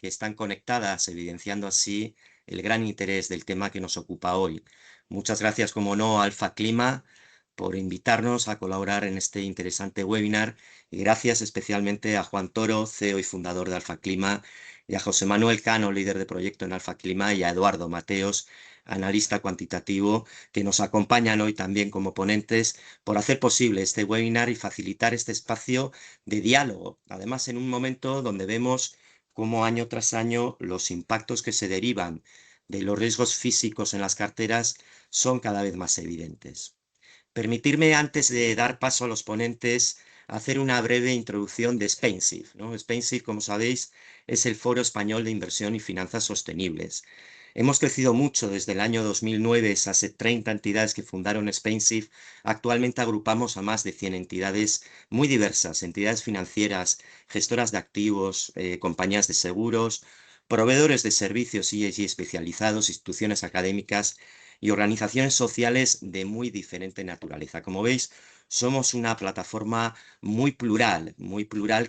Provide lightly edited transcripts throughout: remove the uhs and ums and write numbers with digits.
que están conectadas, evidenciando así el gran interés del tema que nos ocupa hoy. Muchas gracias, como no, a Alfa Clima por invitarnos a colaborar en este interesante webinar y gracias especialmente a Juan Toro, CEO y fundador de Alfa Clima, y a José Manuel Cano, líder de proyecto en Alfa Clima, y a Eduardo Mateos, analista cuantitativo, que nos acompañan hoy también como ponentes por hacer posible este webinar y facilitar este espacio de diálogo. Además, en un momento donde vemos cómo año tras año los impactos que se derivan de los riesgos físicos en las carteras son cada vez más evidentes. Permitirme, antes de dar paso a los ponentes, hacer una breve introducción de Spainsiv, ¿no? Spainsiv, como sabéis, es el Foro Español de Inversión y Finanzas Sostenibles. Hemos crecido mucho desde el año 2009, esas 30 entidades que fundaron Spainsiv. Actualmente agrupamos a más de 100 entidades muy diversas, entidades financieras, gestoras de activos, compañías de seguros, proveedores de servicios ESG especializados, instituciones académicas y organizaciones sociales de muy diferente naturaleza. Como veis, somos una plataforma muy plural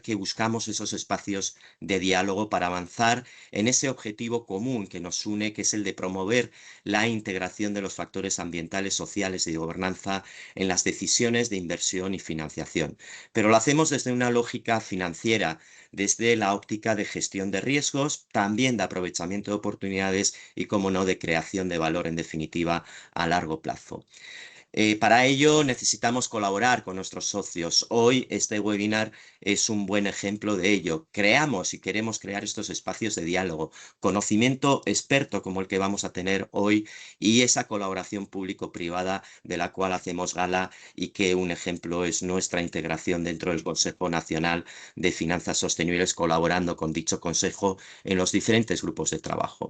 que buscamos esos espacios de diálogo para avanzar en ese objetivo común que nos une, que es el de promover la integración de los factores ambientales, sociales y de gobernanza en las decisiones de inversión y financiación. Pero lo hacemos desde una lógica financiera, desde la óptica de gestión de riesgos, también de aprovechamiento de oportunidades y, como no, de creación de valor, en definitiva, a largo plazo. Para ello necesitamos colaborar con nuestros socios. Hoy este webinar es un buen ejemplo de ello. Creamos y queremos crear estos espacios de diálogo, conocimiento experto como el que vamos a tener hoy y esa colaboración público-privada de la cual hacemos gala y que un ejemplo es nuestra integración dentro del Consejo Nacional de Finanzas Sostenibles, colaborando con dicho consejo en los diferentes grupos de trabajo.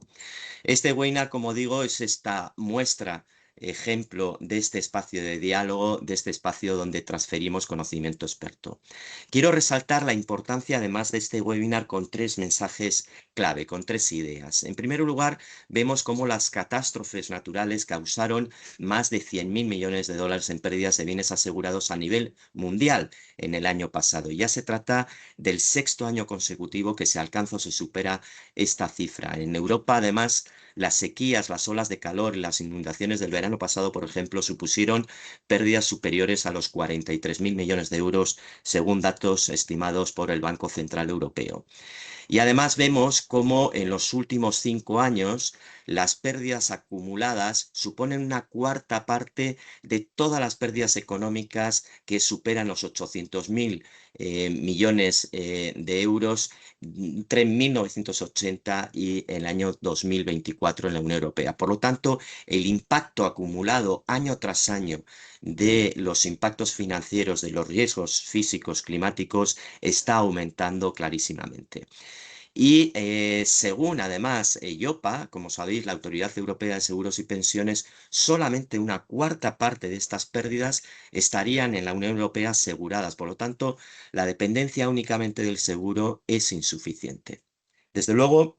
Este webinar, como digo, es esta muestra, ejemplo de este espacio de diálogo, de este espacio donde transferimos conocimiento experto. Quiero resaltar la importancia, además de este webinar, con tres mensajes clave, con tres ideas. En primer lugar, vemos cómo las catástrofes naturales causaron más de 100.000 millones de dólares en pérdidas de bienes asegurados a nivel mundial en el año pasado. Y ya se trata del sexto año consecutivo que se alcanza o se supera esta cifra. En Europa, además, las sequías, las olas de calor y las inundaciones del verano pasado, por ejemplo, supusieron pérdidas superiores a los 43.000 millones de euros, según datos estimados por el Banco Central Europeo. Y además vemos cómo en los últimos 5 años las pérdidas acumuladas suponen una cuarta parte de todas las pérdidas económicas que superan los 800.000 millones de euros entre 1980 y el año 2024 en la Unión Europea. Por lo tanto, el impacto acumulado año tras año de los impactos financieros de los riesgos físicos climáticos está aumentando clarísimamente. Y según además EIOPA, como sabéis, la Autoridad Europea de Seguros y Pensiones, solamente una cuarta parte de estas pérdidas estarían en la Unión Europea aseguradas. Por lo tanto, la dependencia únicamente del seguro es insuficiente. Desde luego,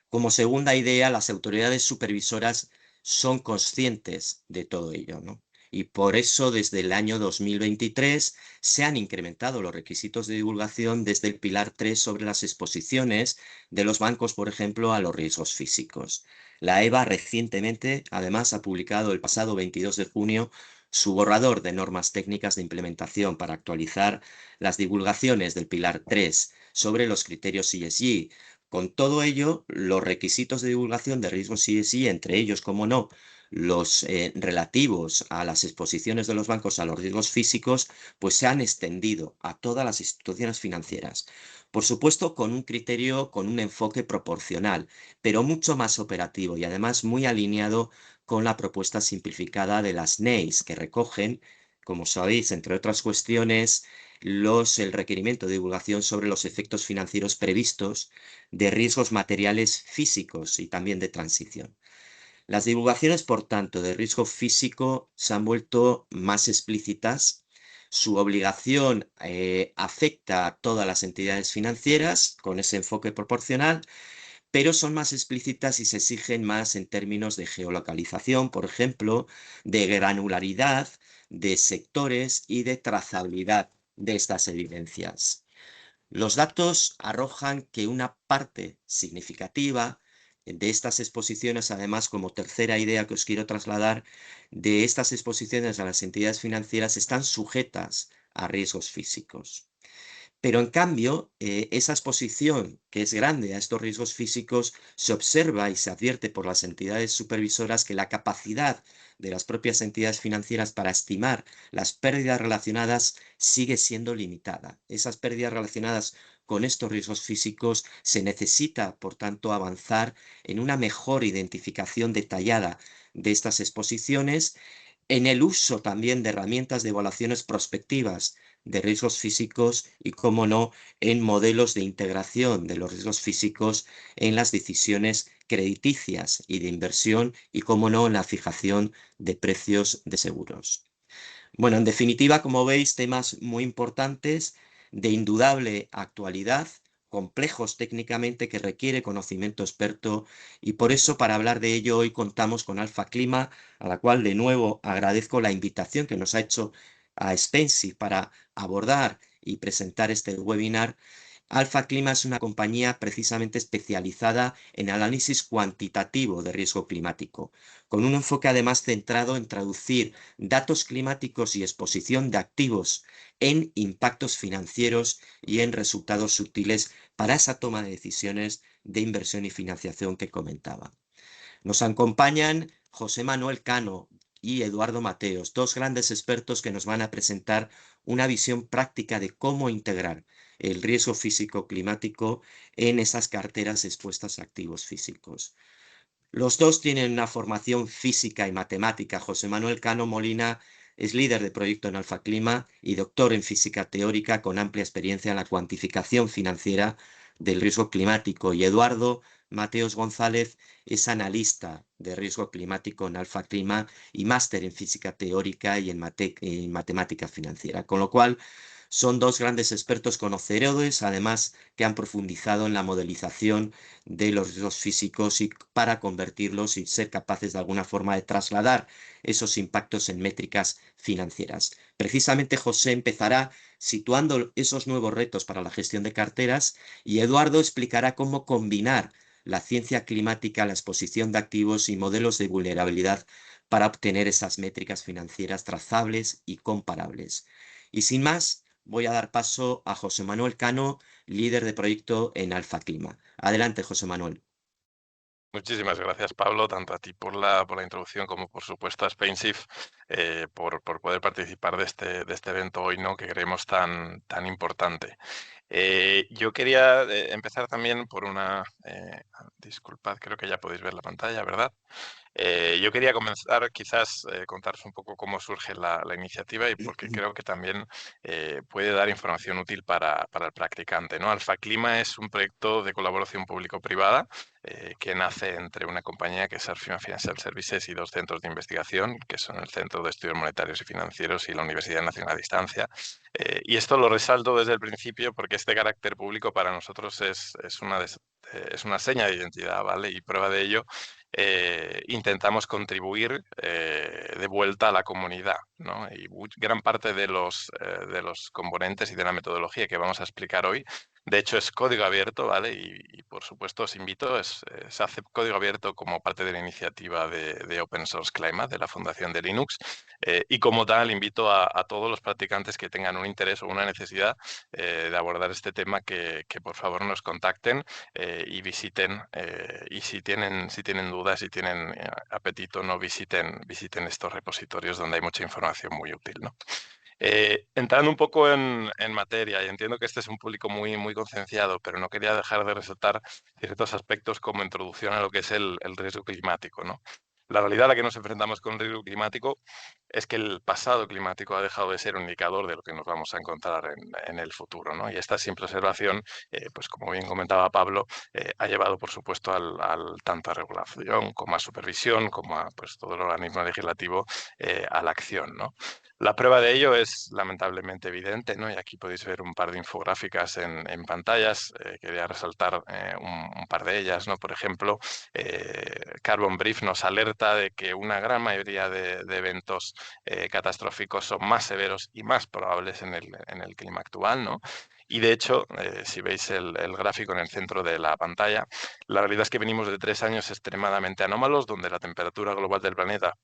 como segunda idea, las autoridades supervisoras son conscientes de todo ello, ¿no? Y por eso, desde el año 2023, se han incrementado los requisitos de divulgación desde el Pilar 3 sobre las exposiciones de los bancos, por ejemplo, a los riesgos físicos. La EBA recientemente, además, ha publicado el pasado 22 de junio su borrador de normas técnicas de implementación para actualizar las divulgaciones del Pilar 3 sobre los criterios ESG. Con todo ello, los requisitos de divulgación de riesgos ESG, entre ellos, como no, los relativos a las exposiciones de los bancos a los riesgos físicos, pues se han extendido a todas las instituciones financieras. Por supuesto, con un criterio, con un enfoque proporcional, pero mucho más operativo y además muy alineado con la propuesta simplificada de las NEIs, que recogen, como sabéis, entre otras cuestiones, el requerimiento de divulgación sobre los efectos financieros previstos de riesgos materiales físicos y también de transición. Las divulgaciones, por tanto, de riesgo físico se han vuelto más explícitas. Su obligación afecta a todas las entidades financieras con ese enfoque proporcional, pero son más explícitas y se exigen más en términos de geolocalización, por ejemplo, de granularidad, de sectores y de trazabilidad de estas evidencias. Los datos arrojan que una parte significativa de estas exposiciones, además, como tercera idea que os quiero trasladar, de estas exposiciones a las entidades financieras están sujetas a riesgos físicos. Pero en cambio, esa exposición, que es grande a estos riesgos físicos, se observa y se advierte por las entidades supervisoras que la capacidad de las propias entidades financieras para estimar las pérdidas relacionadas sigue siendo limitada. Esas pérdidas relacionadas con estos riesgos físicos se necesita, por tanto, avanzar en una mejor identificación detallada de estas exposiciones, en el uso también de herramientas de evaluaciones prospectivas de riesgos físicos y, cómo no, en modelos de integración de los riesgos físicos en las decisiones crediticias y de inversión y, cómo no, en la fijación de precios de seguros. Bueno, en definitiva, como veis, temas muy importantes, de indudable actualidad, complejos técnicamente, que requiere conocimiento experto, y por eso, para hablar de ello, hoy contamos con Alfa Clima, a la cual de nuevo agradezco la invitación que nos ha hecho a Spensi para abordar y presentar este webinar. Alfa Clima es una compañía precisamente especializada en análisis cuantitativo de riesgo climático, con un enfoque además centrado en traducir datos climáticos y exposición de activos en impactos financieros y en resultados útiles para esa toma de decisiones de inversión y financiación que comentaba. Nos acompañan José Manuel Cano y Eduardo Mateos, dos grandes expertos que nos van a presentar una visión práctica de cómo integrar el riesgo físico climático en esas carteras expuestas a activos físicos. Los dos tienen una formación física y matemática. José Manuel Cano Molina es líder de proyecto en Alfa Clima y doctor en física teórica con amplia experiencia en la cuantificación financiera del riesgo climático. Y Eduardo Mateos González es analista de riesgo climático en Alfa Clima y máster en física teórica y en matemática financiera. Con lo cual, son dos grandes expertos conocedores, además, que han profundizado en la modelización de los riesgos físicos y para convertirlos y ser capaces de alguna forma de trasladar esos impactos en métricas financieras. Precisamente José empezará situando esos nuevos retos para la gestión de carteras y Eduardo explicará cómo combinar la ciencia climática, la exposición de activos y modelos de vulnerabilidad para obtener esas métricas financieras trazables y comparables. Y sin más, voy a dar paso a José Manuel Cano, líder de proyecto en Alfa Clima. Adelante, José Manuel. Muchísimas gracias, Pablo, tanto a ti por la introducción como, por supuesto, a Spainshift por poder participar de este evento hoy, ¿no? Que creemos tan importante. Yo quería empezar también por disculpad, creo que ya podéis ver la pantalla, ¿verdad? Yo quería comenzar quizás contaros un poco cómo surge la iniciativa y porque creo que también puede dar información útil para el practicante, ¿no? Alfa Clima es un proyecto de colaboración público-privada que nace entre una compañía que es Arfima Financial Services y dos centros de investigación, que son el Centro de Estudios Monetarios y Financieros y la Universidad Nacional a Distancia. Y esto lo resalto desde el principio porque este carácter público para nosotros es una seña de identidad, ¿vale? Y prueba de ello, intentamos contribuir de vuelta a la comunidad, ¿no? Y gran parte de los componentes y de la metodología que vamos a explicar hoy, de hecho, es código abierto, ¿vale? Y por supuesto os invito, se hace código abierto como parte de la iniciativa de Open Source Climate, de la Fundación de Linux, y como tal invito a todos los practicantes que tengan un interés o una necesidad de abordar este tema que por favor nos contacten y visiten, y si tienen dudas, si tienen apetito, no visiten estos repositorios donde hay mucha información muy útil, ¿no? Entrando un poco en materia, y entiendo que este es un público muy concienciado, pero no quería dejar de resaltar ciertos aspectos como introducción a lo que es el riesgo climático, ¿no? La realidad a la que nos enfrentamos con el riesgo climático es que el pasado climático ha dejado de ser un indicador de lo que nos vamos a encontrar en el futuro, ¿no? Y esta simple observación, pues como bien comentaba Pablo, ha llevado, por supuesto, tanto a regulación como a supervisión, como a pues, todo el organismo legislativo a la acción, ¿no? La prueba de ello es lamentablemente evidente, ¿no? Y aquí podéis ver un par de infográficas en pantallas. Quería resaltar un par de ellas, ¿no? Por ejemplo, Carbon Brief nos alerta de que una gran mayoría de eventos catastróficos son más severos y más probables en el clima actual, ¿no? Y de hecho, si veis el gráfico en el centro de la pantalla, la realidad es que venimos de 3 años extremadamente anómalos, donde la temperatura global del planeta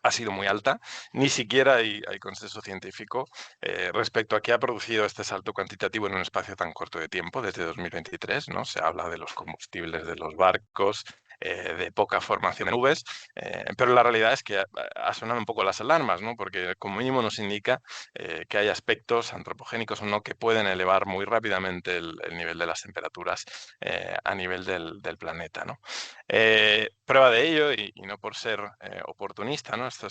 ha sido muy alta. Ni siquiera hay consenso científico respecto a qué ha producido este salto cuantitativo en un espacio tan corto de tiempo, desde 2023, ¿no? Se habla de los combustibles de los barcos, de poca formación de nubes, pero la realidad es que ha sonado un poco las alarmas, ¿no? Porque como mínimo nos indica que hay aspectos antropogénicos o no que pueden elevar muy rápidamente el nivel de las temperaturas a nivel del planeta, ¿no? Prueba de ello, y no por ser oportunista, ¿no? Esto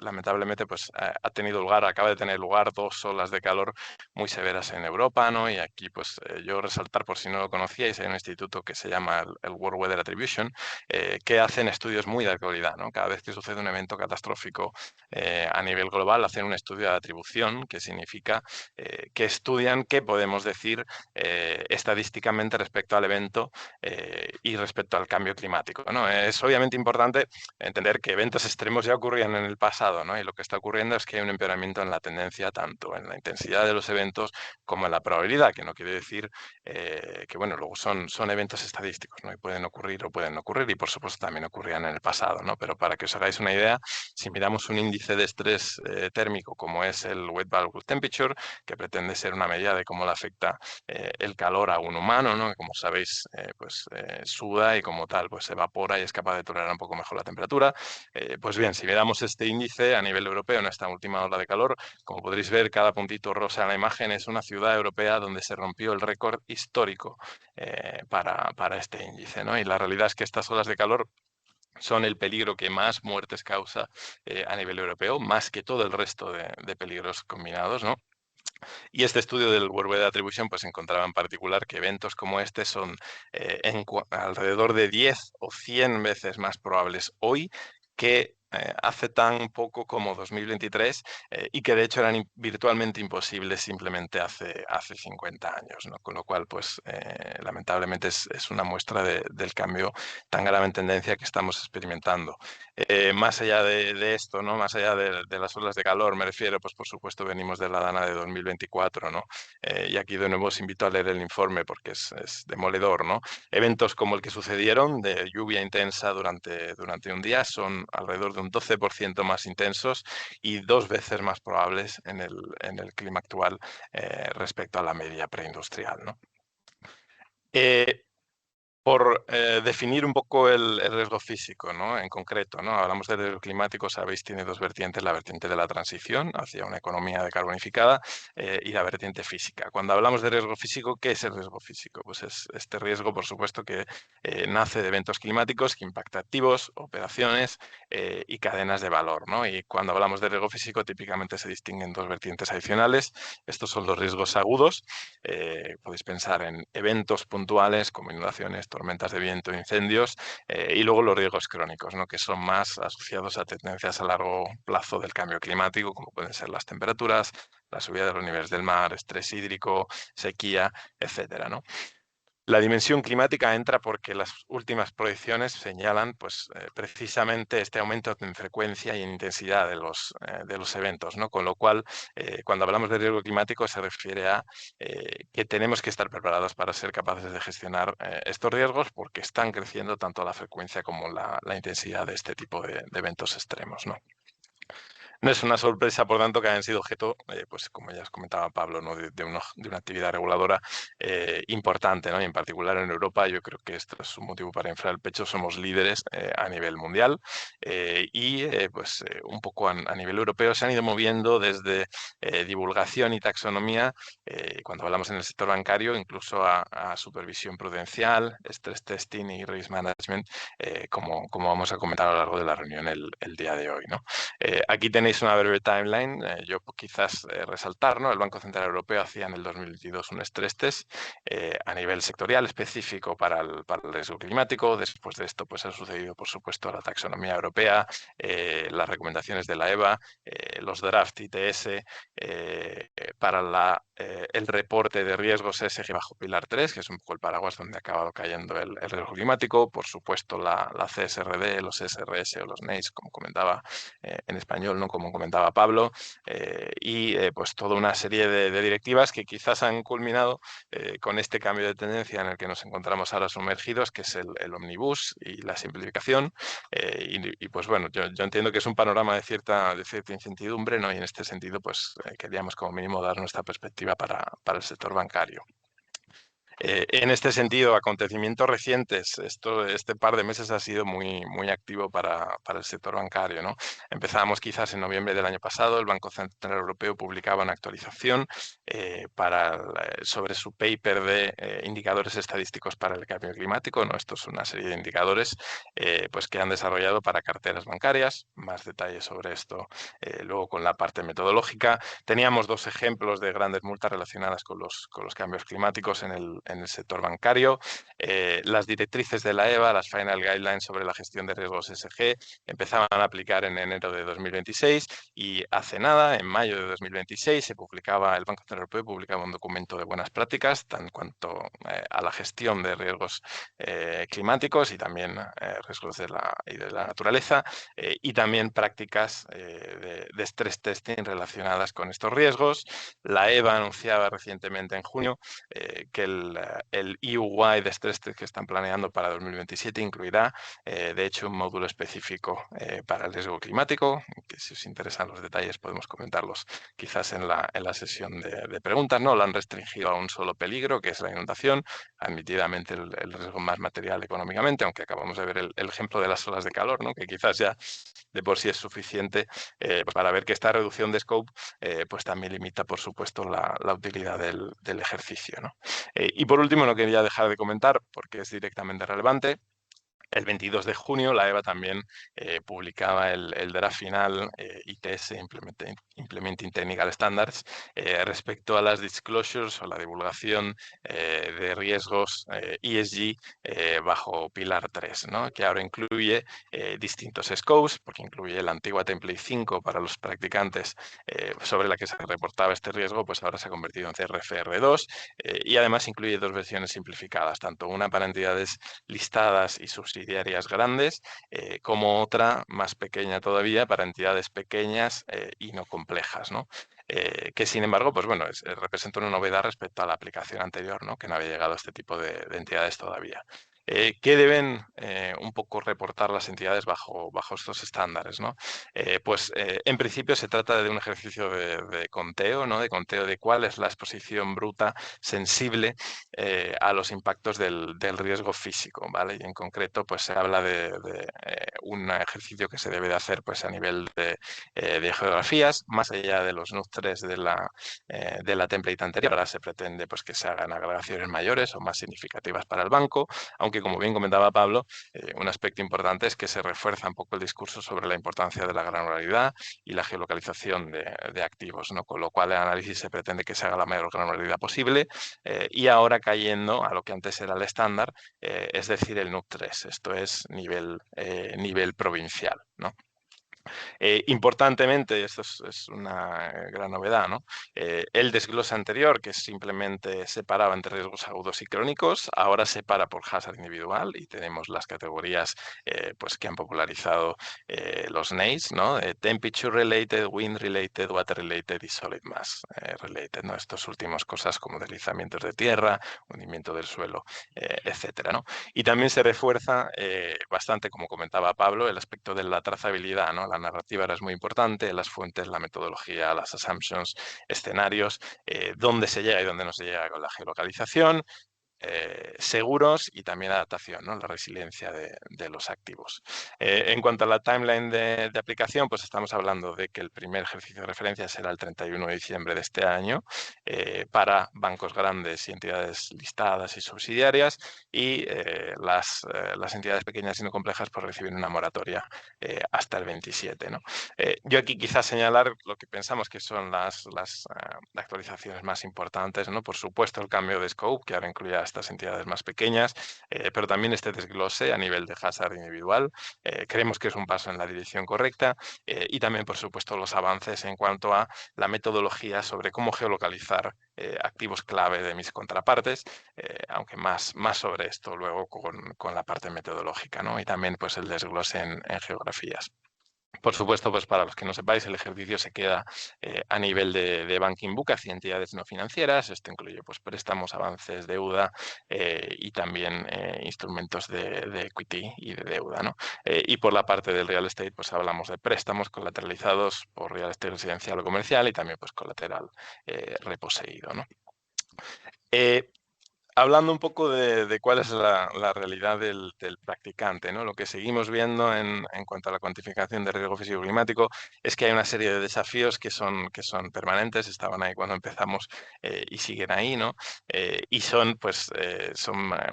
lamentablemente pues, ha tenido lugar, acaba de tener lugar 2 olas de calor muy severas en Europa, ¿no? Y aquí pues yo resaltar, por si no lo conocíais, hay un instituto que se llama el World Weather Attribution, que hacen estudios muy de actualidad, ¿no? Cada vez que sucede un evento catastrófico a nivel global, hacen un estudio de atribución, que significa que estudian qué podemos decir estadísticamente respecto al evento y respecto al cambio climático, ¿no? Es obviamente importante entender que eventos extremos ya ocurrían en el pasado, ¿no? Y lo que está ocurriendo es que hay un empeoramiento en la tendencia, tanto en la intensidad de los eventos como en la probabilidad, que no quiere decir que, bueno, luego son eventos estadísticos, ¿no? Y pueden ocurrir o pueden no ocurrir, y por supuesto también ocurrían en el pasado, ¿no? Pero para que os hagáis una idea, si miramos un índice de estrés térmico como es el Wet Bulb Temperature, que pretende ser una medida de cómo le afecta el calor a un humano, ¿no? Que como sabéis, suda y como tal pues se evapora y es capaz de tolerar un poco mejor la temperatura. Pues bien, si miramos este índice a nivel europeo en esta última ola de calor, como podréis ver, cada puntito rosa en la imagen es una ciudad europea donde se rompió el récord histórico para este índice, ¿no? Y la realidad es que estas olas de calor son el peligro que más muertes causa a nivel europeo, más que todo el resto de peligros combinados, ¿no? Y este estudio del World Weather Attribution pues encontraba en particular que eventos como este son alrededor de 10 o 100 veces más probables hoy que hace tan poco como 2023 y que de hecho eran virtualmente imposibles simplemente hace 50 años, ¿no? Con lo cual, pues lamentablemente es una muestra del cambio tan grave en tendencia que estamos experimentando. Más allá de esto, ¿no? Más allá de las olas de calor, me refiero, pues por supuesto venimos de la Dana de 2024, ¿no? Y aquí de nuevo os invito a leer el informe porque es demoledor, ¿no? Eventos como el que sucedieron de lluvia intensa durante un día son alrededor de un 12% más intensos y 2 veces más probables en el clima actual respecto a la media preindustrial, ¿no? Por definir un poco el riesgo físico, ¿no? En concreto, ¿no? Hablamos del riesgo climático, sabéis, tiene 2 vertientes, la vertiente de la transición hacia una economía decarbonificada y la vertiente física. Cuando hablamos de riesgo físico, ¿qué es el riesgo físico? Pues es este riesgo, por supuesto, que nace de eventos climáticos que impacta activos, operaciones y cadenas de valor, ¿no? Y cuando hablamos de riesgo físico, típicamente se distinguen 2 vertientes adicionales. Estos son los riesgos agudos. Podéis pensar en eventos puntuales como inundaciones, tormentas de viento, incendios, y luego los riesgos crónicos, ¿no? Que son más asociados a tendencias a largo plazo del cambio climático, como pueden ser las temperaturas, la subida de los niveles del mar, estrés hídrico, sequía, etcétera, ¿no? La dimensión climática entra porque las últimas proyecciones señalan pues, precisamente este aumento en frecuencia y en intensidad de los eventos, ¿no? Con lo cual, cuando hablamos de riesgo climático se refiere a que tenemos que estar preparados para ser capaces de gestionar estos riesgos porque están creciendo tanto la frecuencia como la intensidad de este tipo de eventos extremos, ¿no? No es una sorpresa, por tanto, que hayan sido objeto, pues como ya os comentaba Pablo, ¿no? de una actividad reguladora importante, ¿no? Y en particular en Europa, yo creo que esto es un motivo para inflar el pecho. Somos líderes a nivel mundial y pues un poco a nivel europeo se han ido moviendo desde divulgación y taxonomía, cuando hablamos en el sector bancario, incluso a supervisión prudencial, stress testing y risk management, como vamos a comentar a lo largo de la reunión el día de hoy, ¿no? Aquí tenéis una breve timeline. Yo quizás resaltar, ¿no? El Banco Central Europeo hacía en el 2022 un stress test a nivel sectorial específico para el riesgo climático. Después de esto, pues ha sucedido, por supuesto, la taxonomía europea, las recomendaciones de la EBA, los draft ITS para el reporte de riesgos ESG bajo Pilar 3, que es un poco el paraguas donde ha acabado cayendo el riesgo climático. Por supuesto, la CSRD, los SRS o los NEIS, como comentaba en español, ¿no? Como comentaba Pablo, pues toda una serie de directivas que quizás han culminado con este cambio de tendencia en el que nos encontramos ahora sumergidos, que es el omnibus y la simplificación. Pues bueno, yo entiendo que es un panorama de cierta incertidumbre, ¿no? Y en este sentido, pues queríamos como mínimo dar nuestra perspectiva para el sector bancario. En este sentido, acontecimientos recientes, este par de meses ha sido muy activo para el sector bancario, ¿no? Empezamos quizás en noviembre del año pasado, el Banco Central Europeo publicaba una actualización sobre su paper de indicadores estadísticos para el cambio climático, ¿no? Esto es una serie de indicadores pues que han desarrollado para carteras bancarias. Más detalles sobre esto luego con la parte metodológica. Teníamos dos ejemplos de grandes multas relacionadas con los cambios climáticos en el sector bancario. Las directrices de la EBA, las Final Guidelines sobre la gestión de riesgos ESG, empezaban a aplicar en enero de 2026 y hace nada, en mayo de 2026, el Banco Central Europeo publicaba un documento de buenas prácticas en cuanto a la gestión de riesgos climáticos y también riesgos de la naturaleza y también prácticas de stress testing relacionadas con estos riesgos. La EBA anunciaba recientemente en junio que el EU-wide stress test que están planeando para 2027 incluirá, de hecho, un módulo específico para el riesgo climático, que si os interesan los detalles podemos comentarlos quizás en la sesión de preguntas, ¿no? Lo han restringido a un solo peligro, que es la inundación, admitidamente el riesgo más material económicamente, aunque acabamos de ver el ejemplo de las olas de calor, ¿no? Que quizás ya de por sí es suficiente para ver que esta reducción de scope pues también limita, por supuesto, la utilidad del ejercicio, ¿no? Y por último, no quería dejar de comentar, porque es directamente relevante, el 22 de junio la EBA también publicaba el draft final ITS, Implementing Technical Standards, respecto a las disclosures o la divulgación de riesgos ESG bajo Pilar 3, ¿no? Que ahora incluye distintos scopes, porque incluye la antigua Template 5 para los practicantes sobre la que se reportaba este riesgo, pues ahora se ha convertido en CRFR2 y además incluye dos versiones simplificadas, tanto una para entidades listadas y subsidiarias grandes, como otra más pequeña todavía para entidades pequeñas y no complejas, ¿no? Que sin embargo, pues bueno, representa una novedad respecto a la aplicación anterior, ¿no? Que no había llegado a este tipo de entidades todavía. ¿Qué deben un poco reportar las entidades bajo estos estándares, ¿no? En principio se trata de un ejercicio de conteo, ¿no? De conteo de cuál es la exposición bruta sensible a los impactos del riesgo físico, ¿vale? Y en concreto, pues se habla de un ejercicio que se debe de hacer pues a nivel de geografías, más allá de los NUC3 de la template anterior. Ahora se pretende pues que se hagan agregaciones mayores o más significativas para el banco, aunque como bien comentaba Pablo, un aspecto importante es que se refuerza un poco el discurso sobre la importancia de la granularidad y la geolocalización de activos, ¿no? Con lo cual el análisis se pretende que se haga la mayor granularidad posible y ahora cayendo a lo que antes era el estándar, es decir, el NUC3. Esto es nivel provincial, ¿no? Importantemente, esto es una gran novedad, ¿no? El desglose anterior, que simplemente separaba entre riesgos agudos y crónicos, ahora separa por hazard individual y tenemos las categorías pues que han popularizado los NEIS, ¿no? Temperature related, wind related, water related y solid mass related, ¿no? Estos últimos cosas como deslizamientos de tierra, hundimiento del suelo, etcétera, ¿no? Y también se refuerza bastante, como comentaba Pablo, el aspecto de la trazabilidad, ¿no? La narrativa ahora es muy importante, las fuentes, la metodología, las assumptions, escenarios, dónde se llega y dónde no se llega con la geolocalización. seguros y también adaptación, ¿no? La resiliencia de los activos. En cuanto a la timeline de aplicación, pues estamos hablando de que el primer ejercicio de referencia será el 31 de diciembre de este año para bancos grandes y entidades listadas y subsidiarias, y las entidades pequeñas y no complejas pues reciben una moratoria hasta el 27, ¿no? Yo aquí quizás señalar lo que pensamos que son las actualizaciones más importantes, ¿no? Por supuesto, el cambio de scope, que ahora incluye a estas entidades más pequeñas, pero también este desglose a nivel de hazard individual. Creemos que es un paso en la dirección correcta, y también, por supuesto, los avances en cuanto a la metodología sobre cómo geolocalizar activos clave de mis contrapartes, aunque más sobre esto luego con la parte metodológica, ¿no? Y también pues el desglose en geografías. Por supuesto, pues para los que no sepáis, el ejercicio se queda a nivel de Banking Book hacia entidades no financieras. Esto incluye pues, préstamos, avances, deuda y también instrumentos de equity y de deuda, ¿no? Y por la parte del real estate, pues hablamos de préstamos colateralizados por real estate residencial o comercial y también pues colateral reposeído, ¿no? Hablando un poco de cuál es la realidad del practicante, ¿no? Lo que seguimos viendo en cuanto a la cuantificación de riesgo físico climático es que hay una serie de desafíos que son permanentes, estaban ahí cuando empezamos y siguen ahí, ¿no? Y son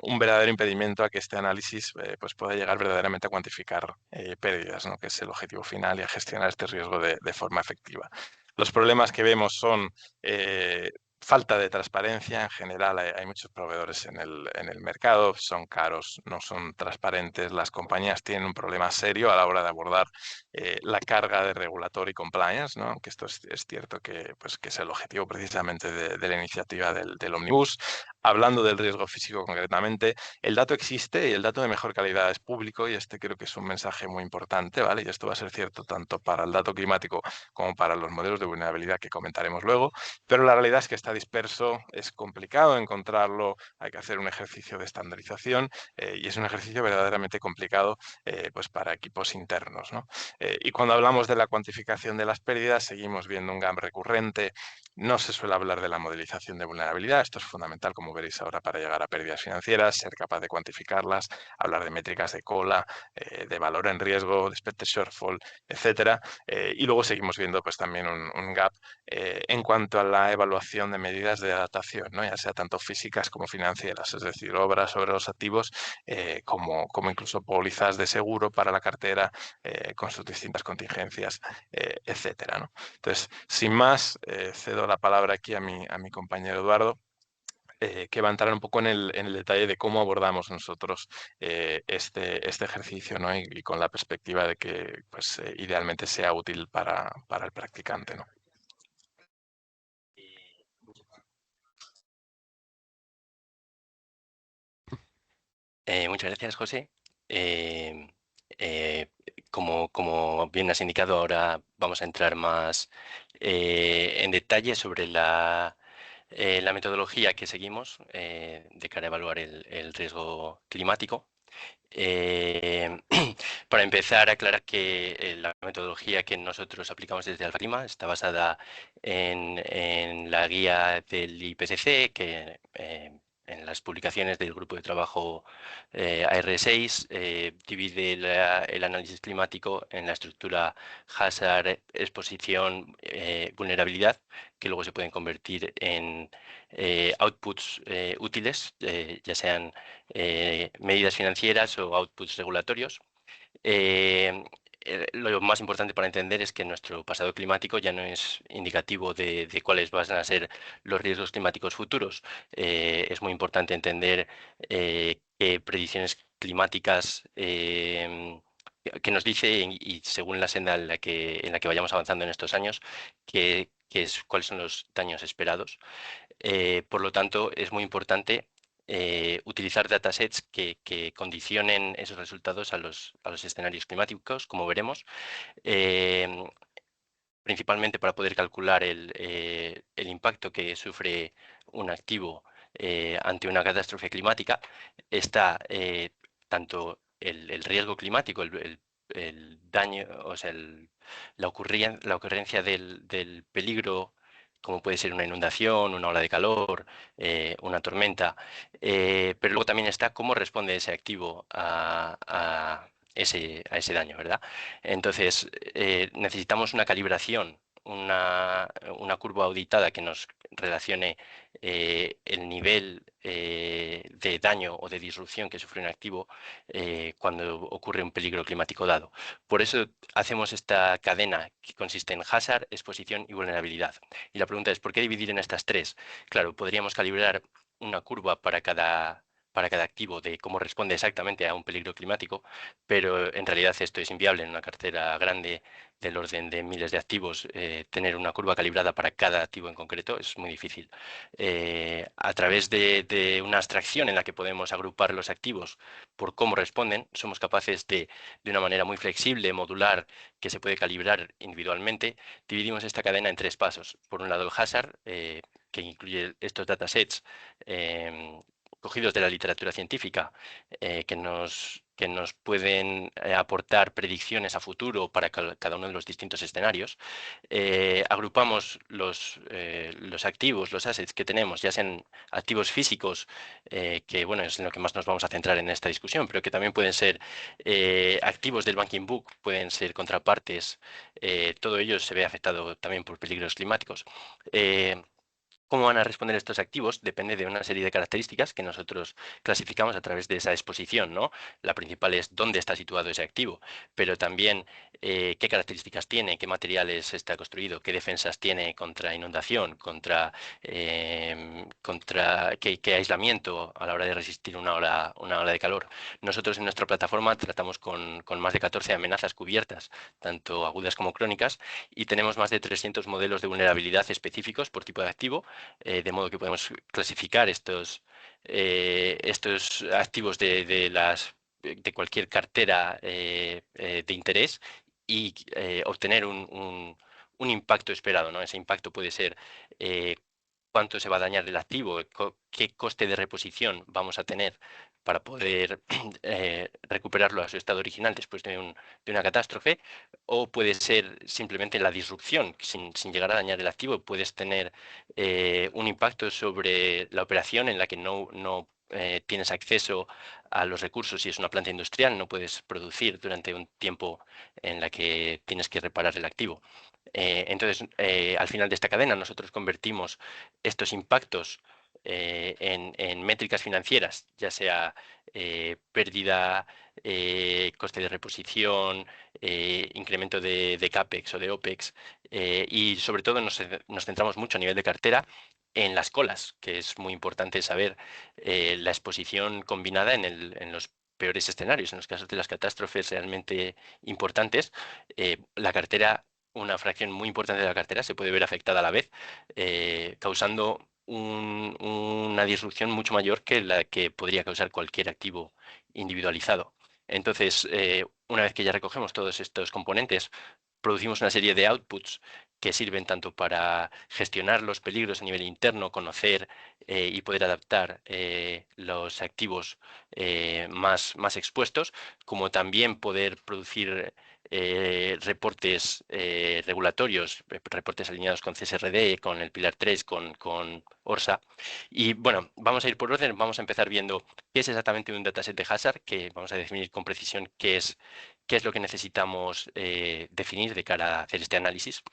un verdadero impedimento a que este análisis pues pueda llegar verdaderamente a cuantificar pérdidas, ¿no? Que es el objetivo final, y a gestionar este riesgo de forma efectiva. Los problemas que vemos son falta de transparencia. En general hay muchos proveedores en el mercado, son caros, no son transparentes. Las compañías tienen un problema serio a la hora de abordar la carga de regulatory compliance, ¿no? Aunque esto es cierto que es el objetivo precisamente de la iniciativa del Omnibus. Hablando del riesgo físico concretamente, el dato existe y el dato de mejor calidad es público, y este creo que es un mensaje muy importante, ¿vale? Y esto va a ser cierto tanto para el dato climático como para los modelos de vulnerabilidad que comentaremos luego, pero la realidad es que está disperso, es complicado encontrarlo, hay que hacer un ejercicio de estandarización y es un ejercicio verdaderamente complicado pues para equipos internos, ¿no? Y cuando hablamos de la cuantificación de las pérdidas, seguimos viendo un gap recurrente. No se suele hablar de la modelización de vulnerabilidad. Esto es fundamental, como veréis ahora, para llegar a pérdidas financieras, ser capaz de cuantificarlas, hablar de métricas de cola, de valor en riesgo, de expected shortfall, etcétera. Y luego seguimos viendo pues también un gap en cuanto a la evaluación de medidas de adaptación, ¿no? Ya sea tanto físicas como financieras, es decir, obras sobre los activos, como incluso pólizas de seguro para la cartera con sus distintas contingencias, etcétera, ¿no? Entonces, sin más, cedo la palabra aquí a mi compañero Eduardo, que va a entrar un poco en el detalle de cómo abordamos nosotros este ejercicio, ¿no? Y con la perspectiva de que pues, idealmente sea útil para el practicante, ¿no? Muchas gracias, José. Como bien has indicado, ahora vamos a entrar más en detalle sobre la metodología que seguimos de cara a evaluar el riesgo climático. Para empezar, aclarar que la metodología que nosotros aplicamos desde Alfa Clima está basada en la guía del IPCC, que en las publicaciones del grupo de trabajo AR6 divide el análisis climático en la estructura hazard, exposición, vulnerabilidad, que luego se pueden convertir en outputs útiles, ya sean medidas financieras o outputs regulatorios. Lo más importante para entender es que nuestro pasado climático ya no es indicativo de cuáles van a ser los riesgos climáticos futuros. Es muy importante entender qué predicciones climáticas que nos dice, y según la senda en la que vayamos avanzando en estos años, cuáles son los daños esperados. Por lo tanto, es muy importante utilizar datasets que condicionen esos resultados a los escenarios climáticos, como veremos, eh, principalmente para poder calcular el impacto que sufre un activo ante una catástrofe climática. Está tanto el riesgo climático, el daño, o sea, la ocurrencia del peligro como puede ser una inundación, una ola de calor, una tormenta. Pero luego también está cómo responde ese activo a ese daño, ¿verdad? Entonces, necesitamos una calibración, una curva auditada que nos relacione el nivel de daño o de disrupción que sufre un activo cuando ocurre un peligro climático dado. Por eso hacemos esta cadena que consiste en hazard, exposición y vulnerabilidad. Y la pregunta es, ¿por qué dividir en estas tres? Claro, podríamos calibrar una curva para cada activo de cómo responde exactamente a un peligro climático, pero en realidad esto es inviable en una cartera grande del orden de miles de activos. Tener una curva calibrada para cada activo en concreto es muy difícil. A través de una abstracción en la que podemos agrupar los activos por cómo responden, somos capaces de una manera muy flexible, modular, que se puede calibrar individualmente, dividimos esta cadena en tres pasos. Por un lado, el hazard, que incluye estos datasets cogidos de la literatura científica, que nos pueden aportar predicciones a futuro para cada uno de los distintos escenarios. Agrupamos los activos, los assets que tenemos, ya sean activos físicos, que bueno, es en lo que más nos vamos a centrar en esta discusión, pero que también pueden ser activos del banking book, pueden ser contrapartes. Todo ello se ve afectado también por peligros climáticos. ¿Cómo van a responder estos activos? Depende de una serie de características que nosotros clasificamos a través de esa exposición, ¿no? La principal es dónde está situado ese activo, pero también qué características tiene, qué materiales está construido, qué defensas tiene contra inundación, contra qué aislamiento a la hora de resistir una ola de calor. Nosotros en nuestra plataforma tratamos con más de 14 amenazas cubiertas, tanto agudas como crónicas, y tenemos más de 300 modelos de vulnerabilidad específicos por tipo de activo, de modo que podemos clasificar estos activos de cualquier cartera de interés y obtener un impacto esperado, ¿no? Ese impacto puede ser cuánto se va a dañar el activo, qué coste de reposición vamos a tener para poder recuperarlo a su estado original después de una catástrofe, o puede ser simplemente la disrupción, sin llegar a dañar el activo. Puedes tener un impacto sobre la operación en la que no tienes acceso a los recursos. Si es una planta industrial, no puedes producir durante un tiempo en la que tienes que reparar el activo. Entonces, al final de esta cadena, nosotros convertimos estos impactos en métricas financieras, ya sea pérdida, coste de reposición, incremento de CAPEX o de OPEX, y sobre todo nos centramos mucho a nivel de cartera en las colas, que es muy importante saber la exposición combinada en los peores escenarios. En los casos de las catástrofes realmente importantes, la cartera, una fracción muy importante de la cartera se puede ver afectada a la vez, causando una disrupción mucho mayor que la que podría causar cualquier activo individualizado. Entonces, una vez que ya recogemos todos estos componentes, producimos una serie de outputs que sirven tanto para gestionar los peligros a nivel interno, conocer y poder adaptar los activos más expuestos, como también poder producir reportes regulatorios, reportes alineados con CSRD, con el Pilar 3, con ORSA. Y bueno, vamos a ir por orden, vamos a empezar viendo qué es exactamente un dataset de hazard, que vamos a definir con precisión qué es lo que necesitamos definir de cara a hacer este análisis.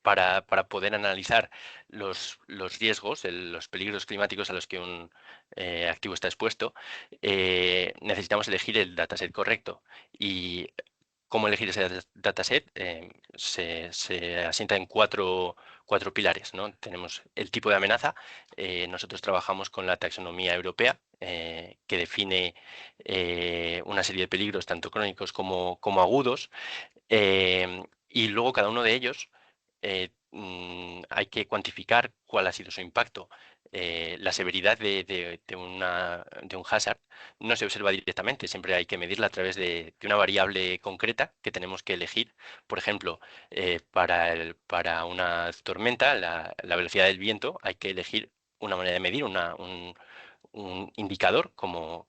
Para poder analizar los riesgos, los peligros climáticos a los que un activo está expuesto, necesitamos elegir el dataset correcto. Y cómo elegir ese dataset se asienta en cuatro pilares, ¿no? Tenemos el tipo de amenaza. Nosotros trabajamos con la taxonomía europea, que define una serie de peligros, tanto crónicos como agudos. Y luego cada uno de ellos hay que cuantificar cuál ha sido su impacto. La severidad de un hazard no se observa directamente, siempre hay que medirla a través de una variable concreta que tenemos que elegir. Por ejemplo, para una tormenta, la velocidad del viento, hay que elegir una manera de medir, un indicador como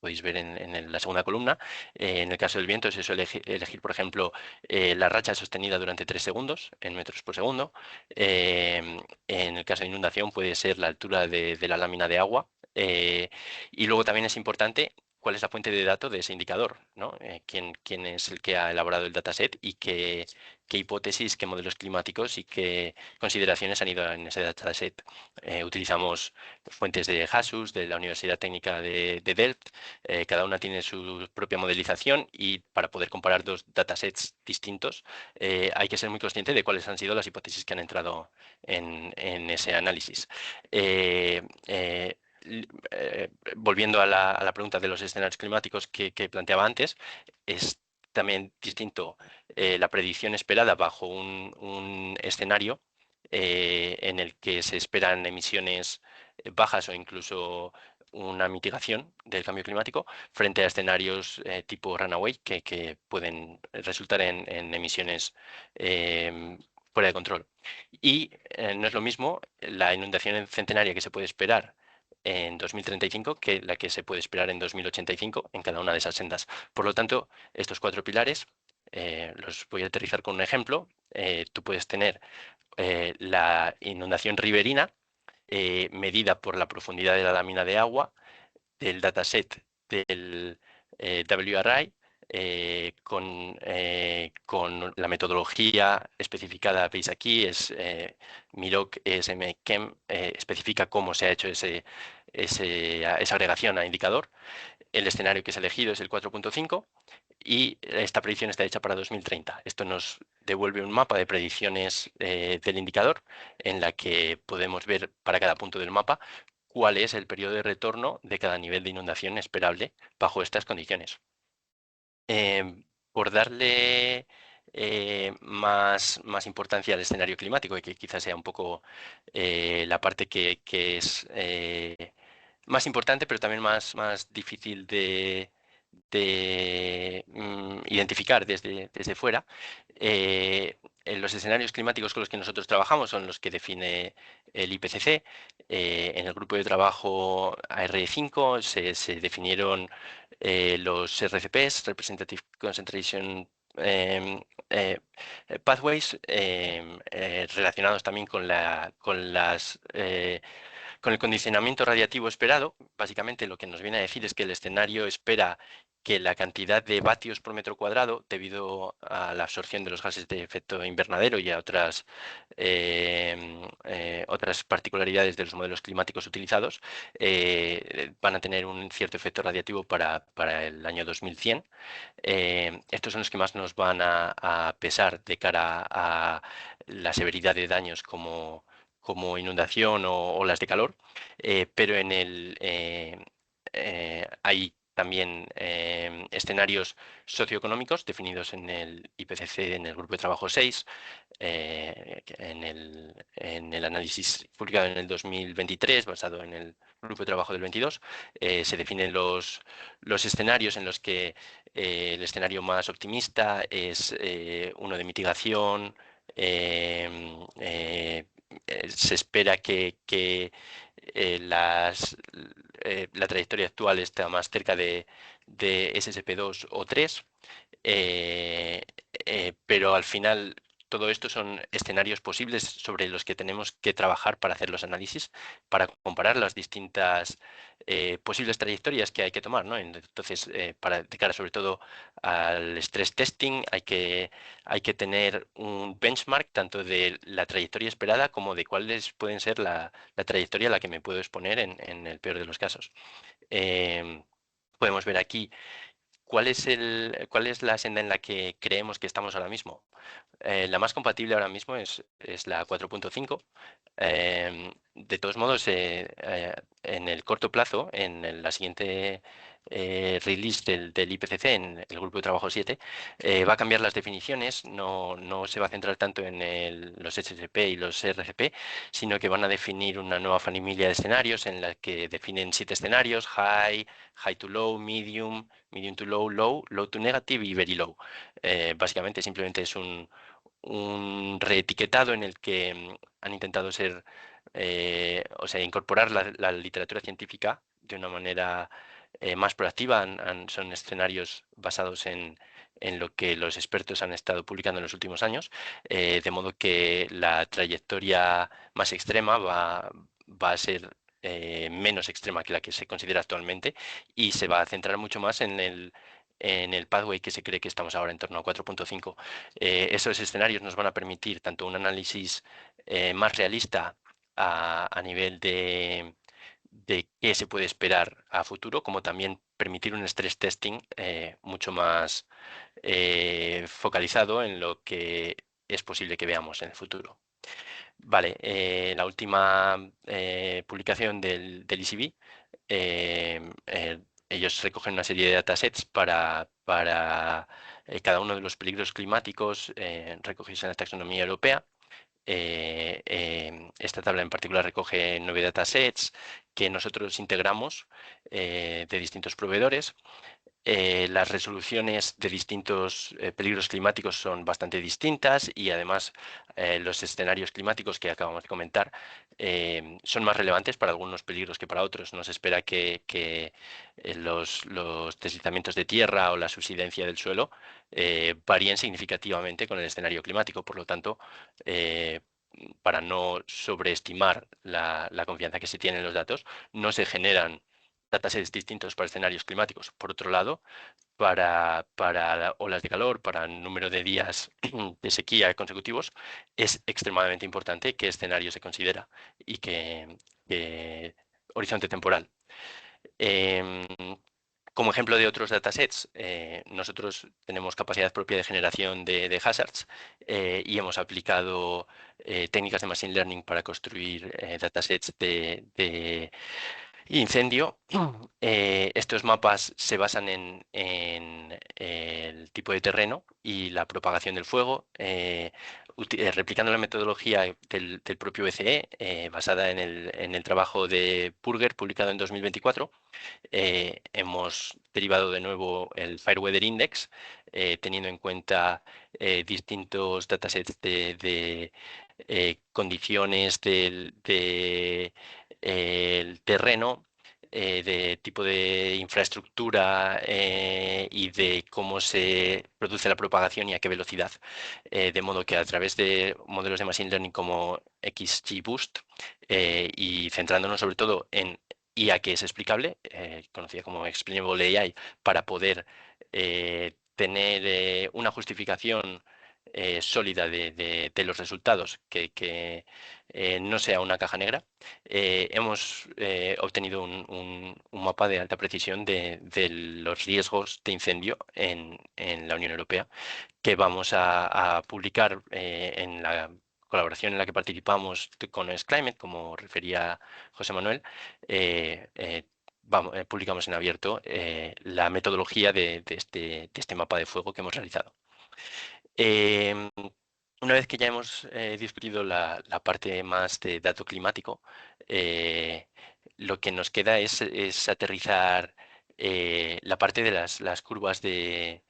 podéis ver en la segunda columna. En el caso del viento es eso, elegir, por ejemplo, la racha sostenida durante 3 segundos en metros por segundo. En el caso de inundación puede ser la altura de la lámina de agua. Y luego también es importante cuál es la fuente de datos de ese indicador, ¿no? ¿Quién es el que ha elaborado el dataset y qué hipótesis, qué modelos climáticos y qué consideraciones han ido en ese dataset. Utilizamos fuentes de HASUS, de la Universidad Técnica de Delft. Cada una tiene su propia modelización y para poder comparar dos datasets distintos hay que ser muy consciente de cuáles han sido las hipótesis que han entrado en ese análisis. Volviendo a la pregunta de los escenarios climáticos que planteaba antes, es también distinto la predicción esperada bajo un escenario en el que se esperan emisiones bajas o incluso una mitigación del cambio climático frente a escenarios tipo runaway que pueden resultar en emisiones fuera de control. Y no es lo mismo la inundación centenaria que se puede esperar en 2035 que la que se puede esperar en 2085 en cada una de esas sendas. Por lo tanto, estos 4 pilares los voy a aterrizar con un ejemplo. Tú puedes tener la inundación riverina medida por la profundidad de la lámina de agua del dataset del WRI con la metodología especificada, veis aquí, es Miroc ESM Chem, especifica cómo se ha hecho esa agregación a indicador. El escenario que es elegido es el 4.5 y esta predicción está hecha para 2030. Esto nos devuelve un mapa de predicciones del indicador en la que podemos ver para cada punto del mapa cuál es el periodo de retorno de cada nivel de inundación esperable bajo estas condiciones. Por darle más importancia al escenario climático y que quizás sea un poco la parte que es más importante, pero también más difícil de identificar desde fuera. En los escenarios climáticos con los que nosotros trabajamos son los que define el IPCC. En el grupo de trabajo AR5 se definieron los RCPs, Representative Concentration Pathways, relacionados también con el condicionamiento radiativo esperado. Básicamente lo que nos viene a decir es que el escenario espera que la cantidad de vatios por metro cuadrado, debido a la absorción de los gases de efecto invernadero y a otras particularidades de los modelos climáticos utilizados, van a tener un cierto efecto radiativo para el año 2100. Estos son los que más nos van a pesar de cara a la severidad de daños como inundación o olas de calor, pero hay también escenarios socioeconómicos definidos en el IPCC, en el grupo de trabajo 6, en el análisis publicado en el 2023, basado en el grupo de trabajo del 22, se definen los escenarios en los que el escenario más optimista es uno de mitigación. Se espera que la trayectoria actual está más cerca de SSP2 o 3, pero al final todo esto son escenarios posibles sobre los que tenemos que trabajar para hacer los análisis, para comparar las distintas posibles trayectorias que hay que tomar, ¿no? Entonces, de cara sobre todo al stress testing, hay que tener un benchmark tanto de la trayectoria esperada como de cuáles pueden ser la trayectoria a la que me puedo exponer en el peor de los casos. Podemos ver aquí cuál es la senda en la que creemos que estamos ahora mismo. La más compatible ahora mismo es la 4.5. De todos modos, en el corto plazo, en la siguiente release del IPCC, en el grupo de trabajo 7, va a cambiar las definiciones. No se va a centrar tanto en los SSP y los RCP, sino que van a definir una nueva familia de escenarios en la que definen 7 escenarios: high, high to low, medium, medium to low, low, low to negative y very low. Básicamente simplemente es un reetiquetado en el que han intentado incorporar la literatura científica de una manera más proactiva. Son escenarios basados en lo que los expertos han estado publicando en los últimos años, de modo que la trayectoria más extrema va a ser menos extrema que la que se considera actualmente y se va a centrar mucho más en el pathway que se cree que estamos ahora, en torno a 4.5. Esos escenarios nos van a permitir tanto un análisis más realista a nivel de qué se puede esperar a futuro, como también permitir un stress testing mucho más focalizado en lo que es posible que veamos en el futuro. Vale, la última publicación del ECB, ellos recogen una serie de datasets para cada uno de los peligros climáticos recogidos en la taxonomía europea. Esta tabla en particular recoge 9 datasets que nosotros integramos de distintos proveedores. Las resoluciones de distintos peligros climáticos son bastante distintas y además los escenarios climáticos que acabamos de comentar son más relevantes para algunos peligros que para otros. No se espera que los deslizamientos de tierra o la subsidencia del suelo varíen significativamente con el escenario climático. Por lo tanto, para no sobreestimar la confianza que se tiene en los datos, no se generan datasets distintos para escenarios climáticos. Por otro lado, para olas de calor, para el número de días de sequía consecutivos, es extremadamente importante qué escenario se considera y qué horizonte temporal. Como ejemplo de otros datasets, nosotros tenemos capacidad propia de generación de hazards y hemos aplicado técnicas de Machine Learning para construir datasets de incendio. Estos mapas se basan en el tipo de terreno y la propagación del fuego, replicando la metodología del propio BCE, basada en el trabajo de Burger, publicado en 2024. Hemos derivado de nuevo el Fairweather Index, teniendo en cuenta distintos datasets de condiciones del el terreno, de tipo de infraestructura y de cómo se produce la propagación y a qué velocidad. De modo que a través de modelos de Machine Learning como XGBoost y centrándonos sobre todo en IA que es explicable, conocida como Explainable AI, para poder tener una justificación sólida de los resultados, que no sea una caja negra. Hemos obtenido un mapa de alta precisión de los riesgos de incendio en la Unión Europea, que vamos a publicar en la colaboración en la que participamos con Climate, como refería José Manuel. Publicamos en abierto la metodología de este mapa de fuego que hemos realizado. Una vez que ya hemos discutido la parte más de dato climático, lo que nos queda es aterrizar la parte de las curvas de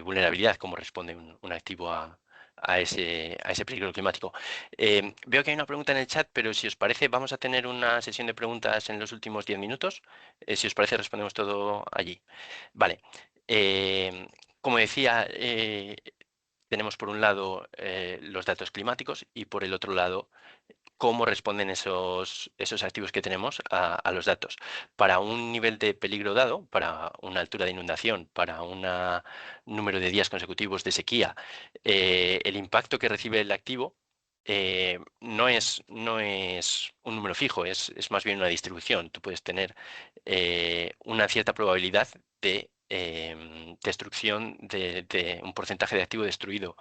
vulnerabilidad, cómo responde un activo a ese peligro climático. Veo que hay una pregunta en el chat, pero si os parece, vamos a tener una sesión de preguntas en los últimos 10 minutos. Si os parece, respondemos todo allí. Vale. Como decía, tenemos por un lado los datos climáticos y por el otro lado cómo responden esos activos que tenemos a los datos. Para un nivel de peligro dado, para una altura de inundación, para un número de días consecutivos de sequía, el impacto que recibe el activo no es un número fijo, es más bien una distribución. Tú puedes tener una cierta probabilidad de destrucción de un porcentaje de activo destruido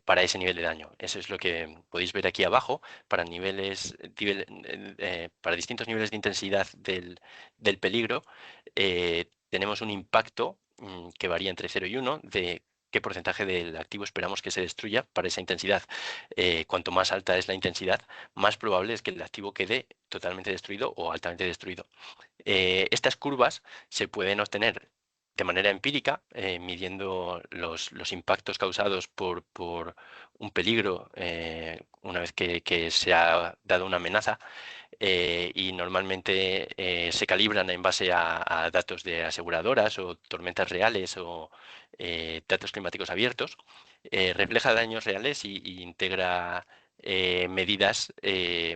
para ese nivel de daño. Eso es lo que podéis ver aquí abajo. Para para distintos niveles de intensidad del peligro, tenemos un impacto que varía entre 0 y 1 de qué porcentaje del activo esperamos que se destruya para esa intensidad. Cuanto más alta es la intensidad, más probable es que el activo quede totalmente destruido o altamente destruido. Estas curvas se pueden obtener de manera empírica, midiendo los impactos causados por un peligro una vez que se ha dado una amenaza, y normalmente se calibran en base a datos de aseguradoras o tormentas reales o datos climáticos abiertos. Refleja daños reales y integra medidas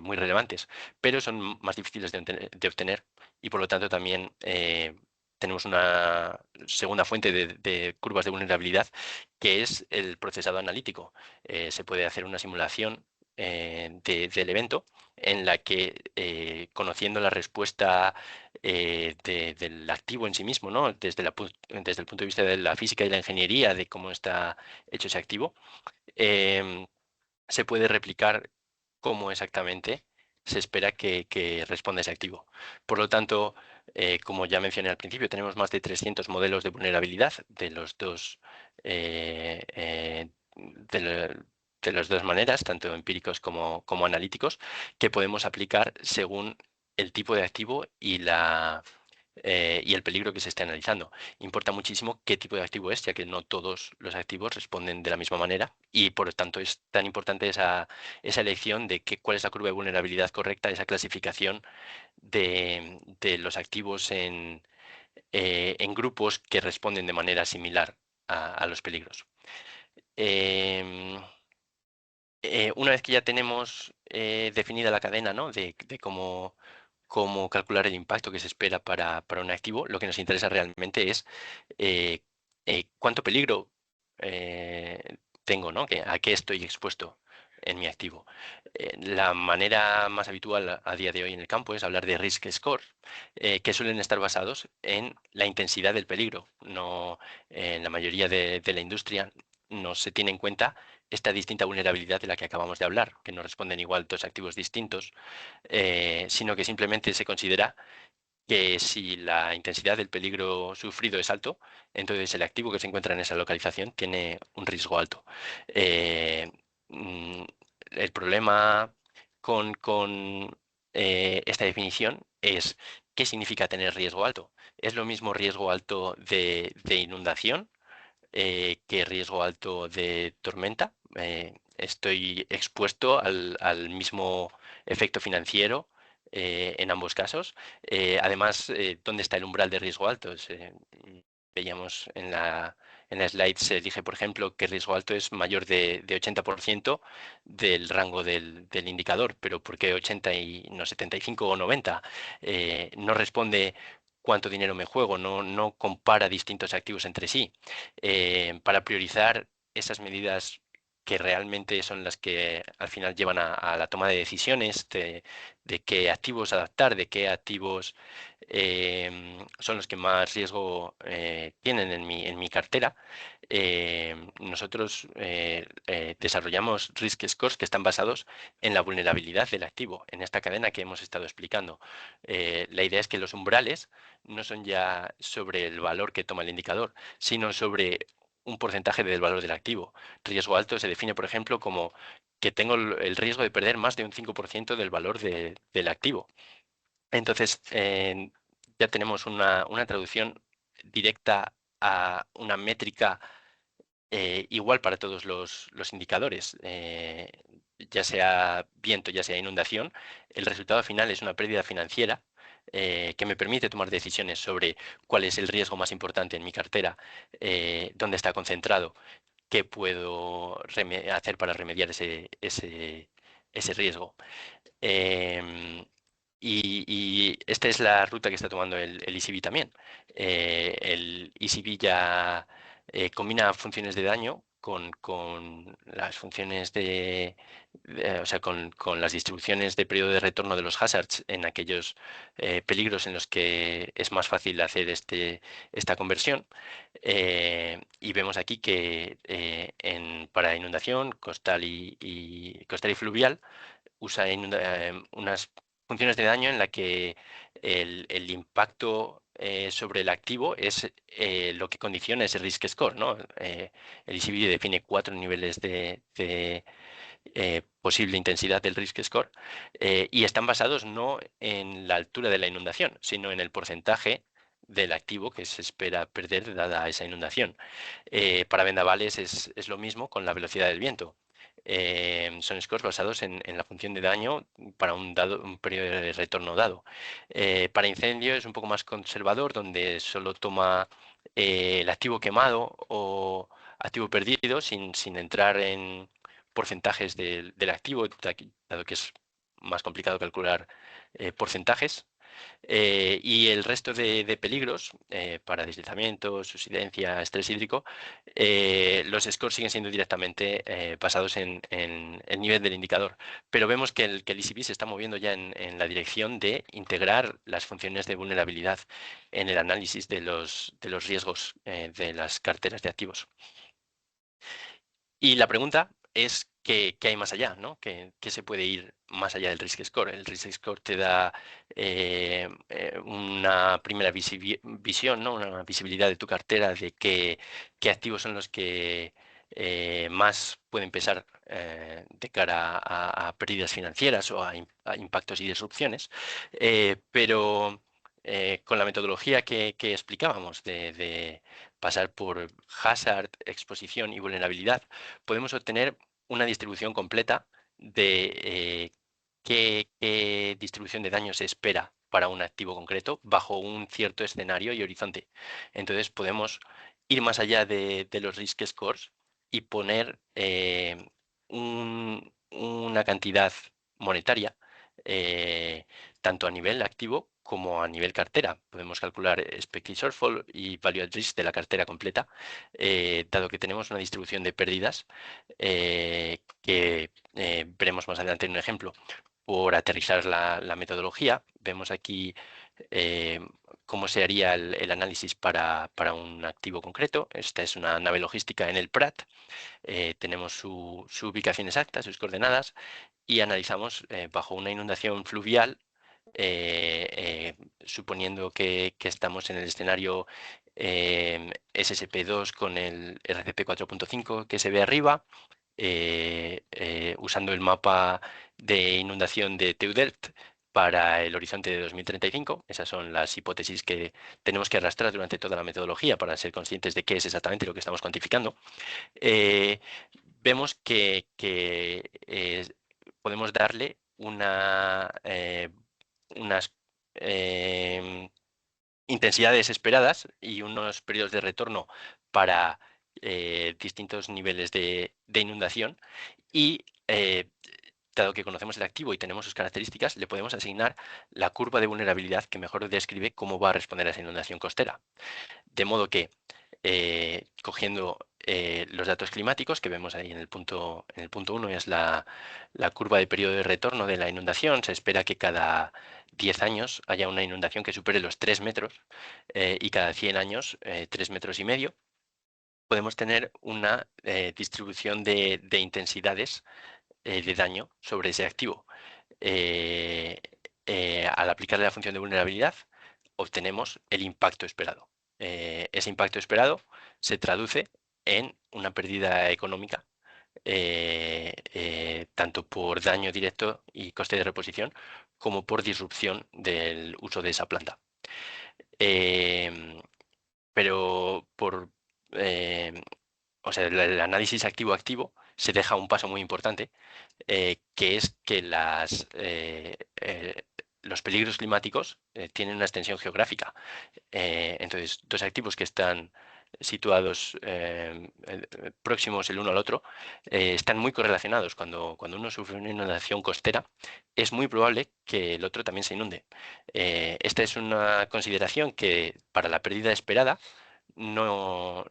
muy relevantes, pero son más difíciles de obtener y por lo tanto también tenemos una segunda fuente de curvas de vulnerabilidad, que es el procesado analítico. Se puede hacer una simulación del evento en la que, conociendo la respuesta del activo en sí mismo, ¿no? Desde el punto de vista de la física y la ingeniería, de cómo está hecho ese activo, em, se puede replicar cómo exactamente se espera que responda ese activo. Por lo tanto, como ya mencioné al principio, tenemos más de 300 modelos de vulnerabilidad de los dos, de, de las dos maneras, tanto empíricos como analíticos, que podemos aplicar según el tipo de activo y el peligro que se esté analizando. Importa muchísimo qué tipo de activo es, ya que no todos los activos responden de la misma manera y por lo tanto es tan importante esa elección de cuál es la curva de vulnerabilidad correcta, esa clasificación de los activos en grupos que responden de manera similar a los peligros. Em, una vez que ya tenemos definida la cadena, ¿no? de cómo calcular el impacto que se espera para un activo, lo que nos interesa realmente es eh, cuánto peligro tengo, ¿no? ¿A qué estoy expuesto en mi activo? La manera más habitual a día de hoy en el campo es hablar de risk score, que suelen estar basados en la intensidad del peligro. No, en la mayoría de la industria no se tiene en cuenta esta distinta vulnerabilidad de la que acabamos de hablar, que no responden igual dos activos distintos, sino que simplemente se considera que si la intensidad del peligro sufrido es alto, entonces el activo que se encuentra en esa localización tiene un riesgo alto. Eh, mm, el problema con esta definición es qué significa tener riesgo alto. ¿Es lo mismo riesgo alto de inundación que riesgo alto de tormenta? ¿Estoy expuesto al mismo efecto financiero en ambos casos? Además, ¿dónde está el umbral de riesgo alto? Veíamos en la slide, se elige, por ejemplo, que riesgo alto es mayor de 80% del rango del indicador, pero ¿por qué 80 y no 75 o 90? No responde cuánto dinero me juego, no compara distintos activos entre sí. Para priorizar esas medidas que realmente son las que al final llevan a la toma de decisiones de qué activos adaptar, de qué activos son los que más riesgo tienen en mi cartera. Nosotros desarrollamos risk scores que están basados en la vulnerabilidad del activo, en esta cadena que hemos estado explicando. La idea es que los umbrales no son ya sobre el valor que toma el indicador, sino sobre un porcentaje del valor del activo. Riesgo alto se define, por ejemplo, como que tengo el riesgo de perder más de un 5% del valor del activo. Entonces, ya tenemos una traducción directa a una métrica igual para todos los indicadores. Ya sea viento, ya sea inundación, el resultado final es una pérdida financiera que me permite tomar decisiones sobre cuál es el riesgo más importante en mi cartera, dónde está concentrado, qué puedo hacer para remediar ese riesgo. Y esta es la ruta que está tomando el ECB también. El ECB ya combina funciones de daño con las funciones o sea, con las distribuciones de periodo de retorno de los hazards en aquellos peligros en los que es más fácil hacer esta conversión. Y vemos aquí que para inundación costal costal y fluvial usa unas funciones de daño en la que el impacto sobre el activo es lo que condiciona ese risk score, ¿no? El ECB define 4 niveles de posible intensidad del risk score y están basados no en la altura de la inundación, sino en el porcentaje del activo que se espera perder dada esa inundación. Para vendavales es lo mismo con la velocidad del viento. Son scores basados en la función de daño para un periodo de retorno dado. Para incendio es un poco más conservador, donde solo toma el activo quemado o activo perdido sin entrar en porcentajes del activo, dado que es más complicado calcular porcentajes. Y el resto de peligros, para deslizamiento, subsidencia, estrés hídrico, los scores siguen siendo directamente basados en el nivel del indicador. Pero vemos que el EasyBee se está moviendo ya en la dirección de integrar las funciones de vulnerabilidad en el análisis de los riesgos de las carteras de activos. Y la pregunta es ¿qué hay más allá, ¿no? ¿Qué se puede ir más allá del Risk Score? El Risk Score te da una primera visión, ¿no? Una visibilidad de tu cartera de qué activos son los que más pueden pesar de cara a pérdidas financieras o a impactos y disrupciones. Pero con la metodología que explicábamos de pasar por hazard, exposición y vulnerabilidad, podemos obtener una distribución completa de qué distribución de daño se espera para un activo concreto bajo un cierto escenario y horizonte. Entonces podemos ir más allá de los risk scores y poner una cantidad monetaria tanto a nivel activo como a nivel cartera. Podemos calcular expected shortfall y value at risk de la cartera completa, dado que tenemos una distribución de pérdidas que veremos más adelante en un ejemplo. Por aterrizar la metodología, vemos aquí cómo se haría el análisis para un activo concreto. Esta es una nave logística en el Prat. Tenemos su ubicación exacta, sus coordenadas, y analizamos bajo una inundación fluvial, suponiendo que estamos en el escenario SSP2 con el RCP 4.5 que se ve arriba, usando el mapa de inundación de TeuDelft para el horizonte de 2035. Esas son las hipótesis que tenemos que arrastrar durante toda la metodología para ser conscientes de qué es exactamente lo que estamos cuantificando. Vemos que podemos darle unas intensidades esperadas y unos periodos de retorno para distintos niveles de inundación, y dado que conocemos el activo y tenemos sus características, le podemos asignar la curva de vulnerabilidad que mejor describe cómo va a responder a esa inundación costera. De modo que, cogiendo los datos climáticos que vemos ahí en el punto 1, es la curva de periodo de retorno de la inundación. Se espera que cada 10 años haya una inundación que supere los 3 metros y cada 100 años 3,5 metros. Podemos tener una distribución de intensidades de daño sobre ese activo. Al aplicarle la función de vulnerabilidad, obtenemos el impacto esperado. Ese impacto esperado se traduce en una pérdida económica, tanto por daño directo y coste de reposición, como por disrupción del uso de esa planta. Pero o sea, el análisis activo-activo se deja un paso muy importante, que es que los peligros climáticos tienen una extensión geográfica. Entonces, dos activos que están situados próximos el uno al otro están muy correlacionados. Cuando uno sufre una inundación costera, es muy probable que el otro también se inunde. Esta es una consideración que para la pérdida esperada no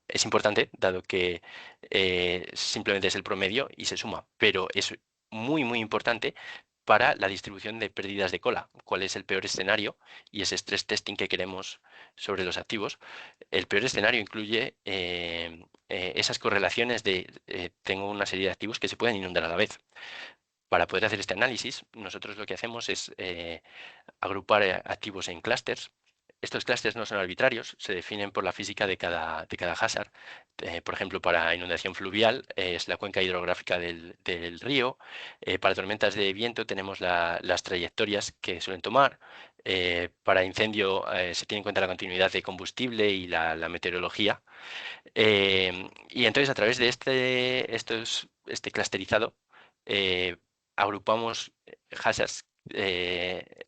es importante, dado que simplemente es el promedio y se suma, pero es muy, muy importante para la distribución de pérdidas de cola. ¿Cuál es el peor escenario? Y ese stress testing que queremos sobre los activos. El peor escenario incluye esas correlaciones de tengo una serie de activos que se pueden inundar a la vez. Para poder hacer este análisis, nosotros lo que hacemos es agrupar activos en clústeres estos clústeres no son arbitrarios, se definen por la física de cada hazard. Por ejemplo, para inundación fluvial es la cuenca hidrográfica del río. Para tormentas de viento tenemos las trayectorias que suelen tomar. Para incendio se tiene en cuenta la continuidad de combustible y la meteorología. Y entonces a través de este clusterizado agrupamos hazards,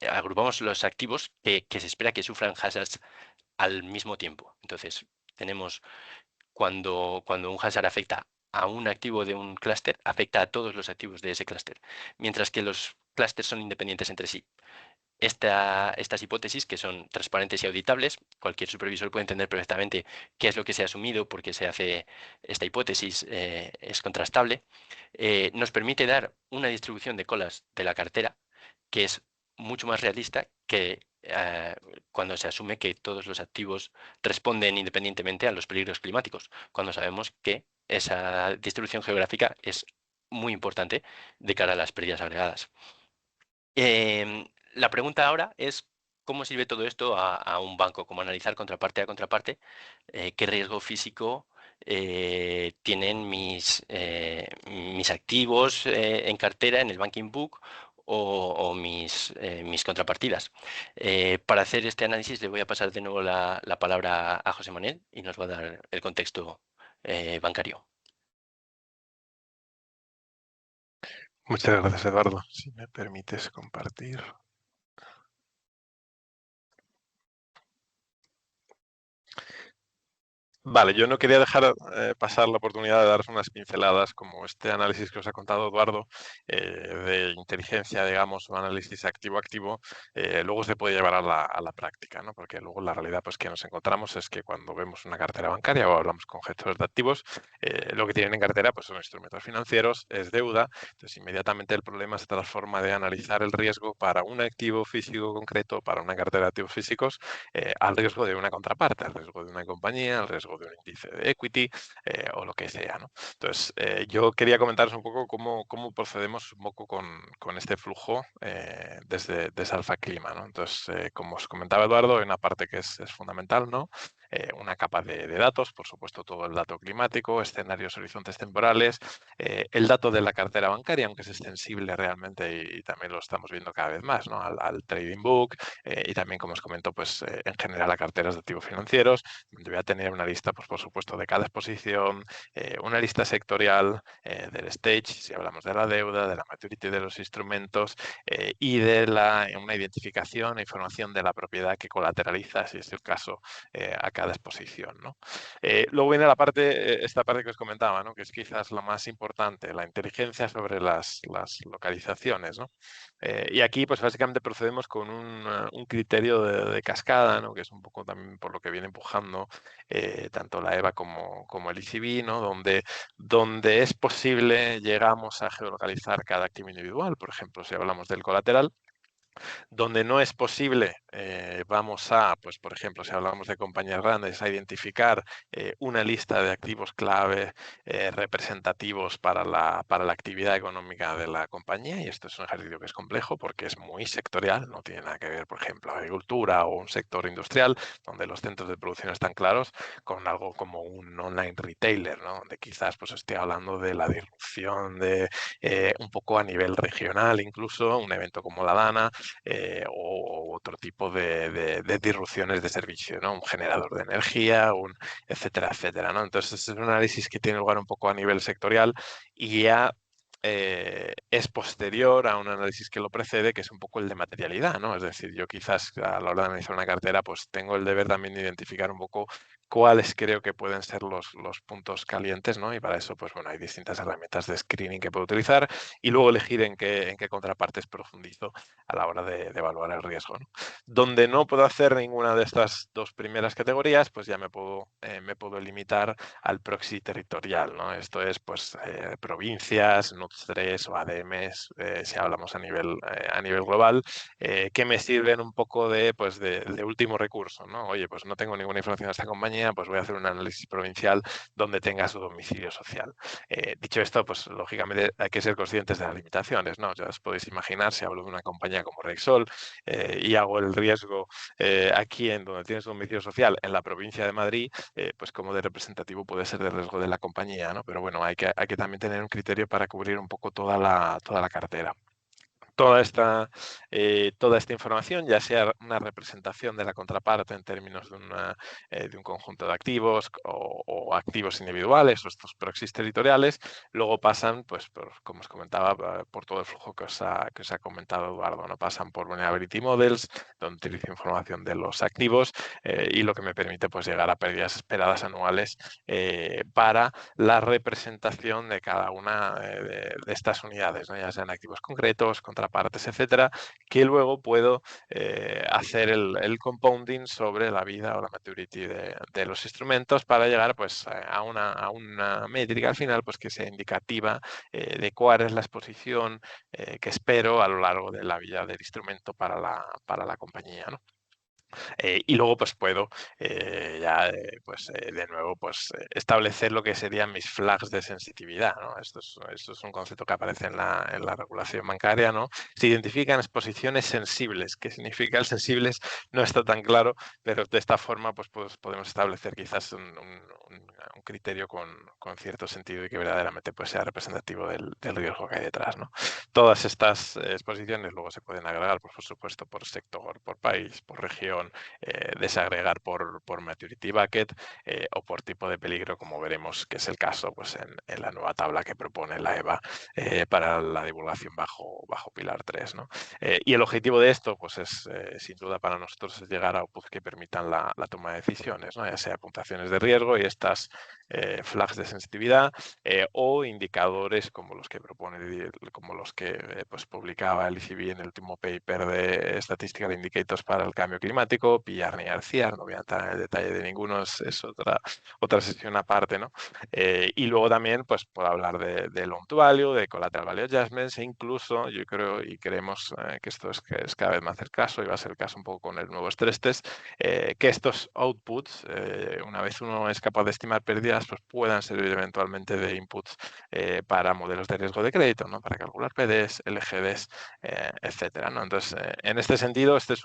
agrupamos los activos que se espera que sufran hazards al mismo tiempo. Entonces tenemos cuando un hazard afecta a un activo de un clúster, afecta a todos los activos de ese clúster, mientras que los clústeres son independientes entre sí. Estas hipótesis, que son transparentes y auditables, cualquier supervisor puede entender perfectamente qué es lo que se ha asumido, por qué se hace esta hipótesis, es contrastable, nos permite dar una distribución de colas de la cartera que es mucho más realista que cuando se asume que todos los activos responden independientemente a los peligros climáticos, cuando sabemos que esa distribución geográfica es muy importante de cara a las pérdidas agregadas. La pregunta ahora es cómo sirve todo esto a un banco, cómo analizar contraparte a contraparte, qué riesgo físico tienen mis activos en cartera, en el banking book o mis contrapartidas. Para hacer este análisis le voy a pasar de nuevo la palabra a José Manuel y nos va a dar el contexto bancario. Muchas gracias, Eduardo. Si me permites compartir. Vale, yo no quería dejar pasar la oportunidad de daros unas pinceladas como este análisis que os ha contado Eduardo de inteligencia, digamos, o análisis activo-activo, luego se puede llevar a la práctica, ¿no? Porque luego la realidad pues, que nos encontramos es que cuando vemos una cartera bancaria o hablamos con gestores de activos, lo que tienen en cartera pues, son instrumentos financieros, es deuda, entonces inmediatamente el problema se transforma de analizar el riesgo para un activo físico concreto, para una cartera de activos físicos, al riesgo de una contraparte, al riesgo de una compañía, al riesgo de un índice de equity o lo que sea, ¿no? Entonces, yo quería comentaros un poco cómo procedemos un poco con este flujo desde Alfa Clima, ¿no? Entonces, como os comentaba Eduardo, hay una parte que es fundamental, ¿no? Una capa de datos, por supuesto todo el dato climático, escenarios, horizontes temporales, el dato de la cartera bancaria, aunque es extensible realmente y también lo estamos viendo cada vez más, ¿no? Al trading book y también, como os comento, pues en general a carteras de activos financieros, donde voy a tener una lista, pues por supuesto, de cada exposición, una lista sectorial del stage, si hablamos de la deuda, de la maturity de los instrumentos y de una identificación e información de la propiedad que colateraliza, si es el caso, a cada exposición, ¿no? Luego viene esta parte que os comentaba, ¿no? Que es quizás la más importante, la inteligencia sobre las localizaciones, ¿no? Y aquí, pues básicamente procedemos con un criterio de cascada, ¿no? Que es un poco también por lo que viene empujando tanto la EVA como el ECB, ¿no? Donde es posible llegamos a geolocalizar cada activo individual. Por ejemplo, si hablamos del colateral, donde no es posible, vamos a, pues por ejemplo, si hablamos de compañías grandes, a identificar una lista de activos clave representativos para la actividad económica de la compañía, y esto es un ejercicio que es complejo porque es muy sectorial, no tiene nada que ver, por ejemplo, agricultura o un sector industrial, donde los centros de producción están claros, con algo como un online retailer, ¿no? Donde quizás pues esté hablando de la disrupción de un poco a nivel regional, incluso un evento como la Dana, o otro tipo de disrupciones de servicio, ¿no? Un generador de energía, etcétera, etcétera, ¿no? Entonces, es un análisis que tiene lugar un poco a nivel sectorial y ya es posterior a un análisis que lo precede, que es un poco el de materialidad, ¿no? Es decir, yo quizás a la hora de analizar una cartera, pues tengo el deber también de identificar un poco cuáles creo que pueden ser los puntos calientes, ¿no? Y para eso, pues bueno, hay distintas herramientas de screening que puedo utilizar y luego elegir en qué contrapartes profundizo a la hora de evaluar el riesgo, ¿no? Donde no puedo hacer ninguna de estas dos primeras categorías, pues ya me puedo limitar al proxy territorial, ¿no? Esto es, pues, provincias, inputs 3 o ADMs, si hablamos a nivel global, que me sirven un poco de último recurso, ¿no? Oye, pues no tengo ninguna información de esta compañía, pues voy a hacer un análisis provincial donde tenga su domicilio social. Dicho esto, pues lógicamente hay que ser conscientes de las limitaciones, ¿no? Ya os podéis imaginar, si hablo de una compañía como Rexol y hago el riesgo aquí en donde tiene su domicilio social, en la provincia de Madrid, pues como de representativo puede ser de riesgo de la compañía, ¿no? Pero bueno, hay que también tener un criterio para cubrir un poco toda la cartera. Toda esta información, ya sea una representación de la contraparte en términos de un conjunto de activos o activos individuales o estos proxies territoriales, luego pasan, pues, como os comentaba, por todo el flujo que os ha comentado Eduardo, ¿no? Pasan por Vulnerability Models, donde utilizo información de los activos y lo que me permite pues, llegar a pérdidas esperadas anuales para la representación de cada una de estas unidades, ¿no? Ya sean activos concretos, contrapartes, etcétera, que luego puedo hacer el compounding sobre la vida o la maturity de los instrumentos para llegar pues, a una métrica al final pues, que sea indicativa de cuál es la exposición que espero a lo largo de la vida del instrumento para la compañía, ¿no? Y luego pues puedo de nuevo pues establecer lo que serían mis flags de sensitividad, ¿no? Esto es un concepto que aparece en la regulación bancaria, ¿no? Se identifican exposiciones sensibles. ¿Qué significa el sensibles? No está tan claro, pero de esta forma pues podemos establecer quizás un criterio con cierto sentido y que verdaderamente pues sea representativo del riesgo que hay detrás, ¿no? Todas estas exposiciones luego se pueden agregar, pues, por supuesto, por sector, por país, por región, desagregar por maturity bucket o por tipo de peligro, como veremos que es el caso pues, en la nueva tabla que propone la EBA para la divulgación bajo pilar 3, ¿no? Y el objetivo de esto pues, es sin duda para nosotros es llegar a outputs que permitan la toma de decisiones, ¿no? Ya sea puntuaciones de riesgo y estas flags de sensitividad o indicadores como los que propone, como los que pues, publicaba el ECB en el último paper de Statistical Indicators para el cambio climático, PR ni RCR, no voy a entrar en el detalle de ninguno, es otra sesión aparte, ¿no? Y luego también pues puedo hablar de loan to value, de collateral value adjustments e incluso yo creo y creemos que esto es cada vez más el caso y va a ser el caso un poco con el nuevo stress test, que estos outputs, una vez uno es capaz de estimar pérdidas, pues puedan servir eventualmente de inputs para modelos de riesgo de crédito, ¿no? Para calcular PDs, LGDs, etcétera, ¿no? Entonces, en este sentido, este es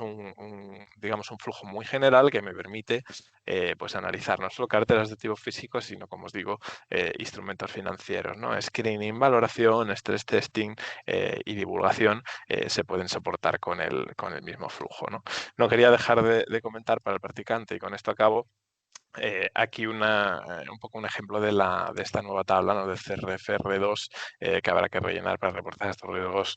digamos, un flujo muy general que me permite pues analizar no solo carteras de activos físicos, sino, como os digo, instrumentos financieros, ¿no? Screening, valoración, stress testing y divulgación se pueden soportar con el mismo flujo, ¿no? No quería dejar de comentar para el practicante, y con esto acabo, aquí un poco un ejemplo de esta nueva tabla, ¿no? Del CRFR2 que habrá que rellenar para reportar estos riesgos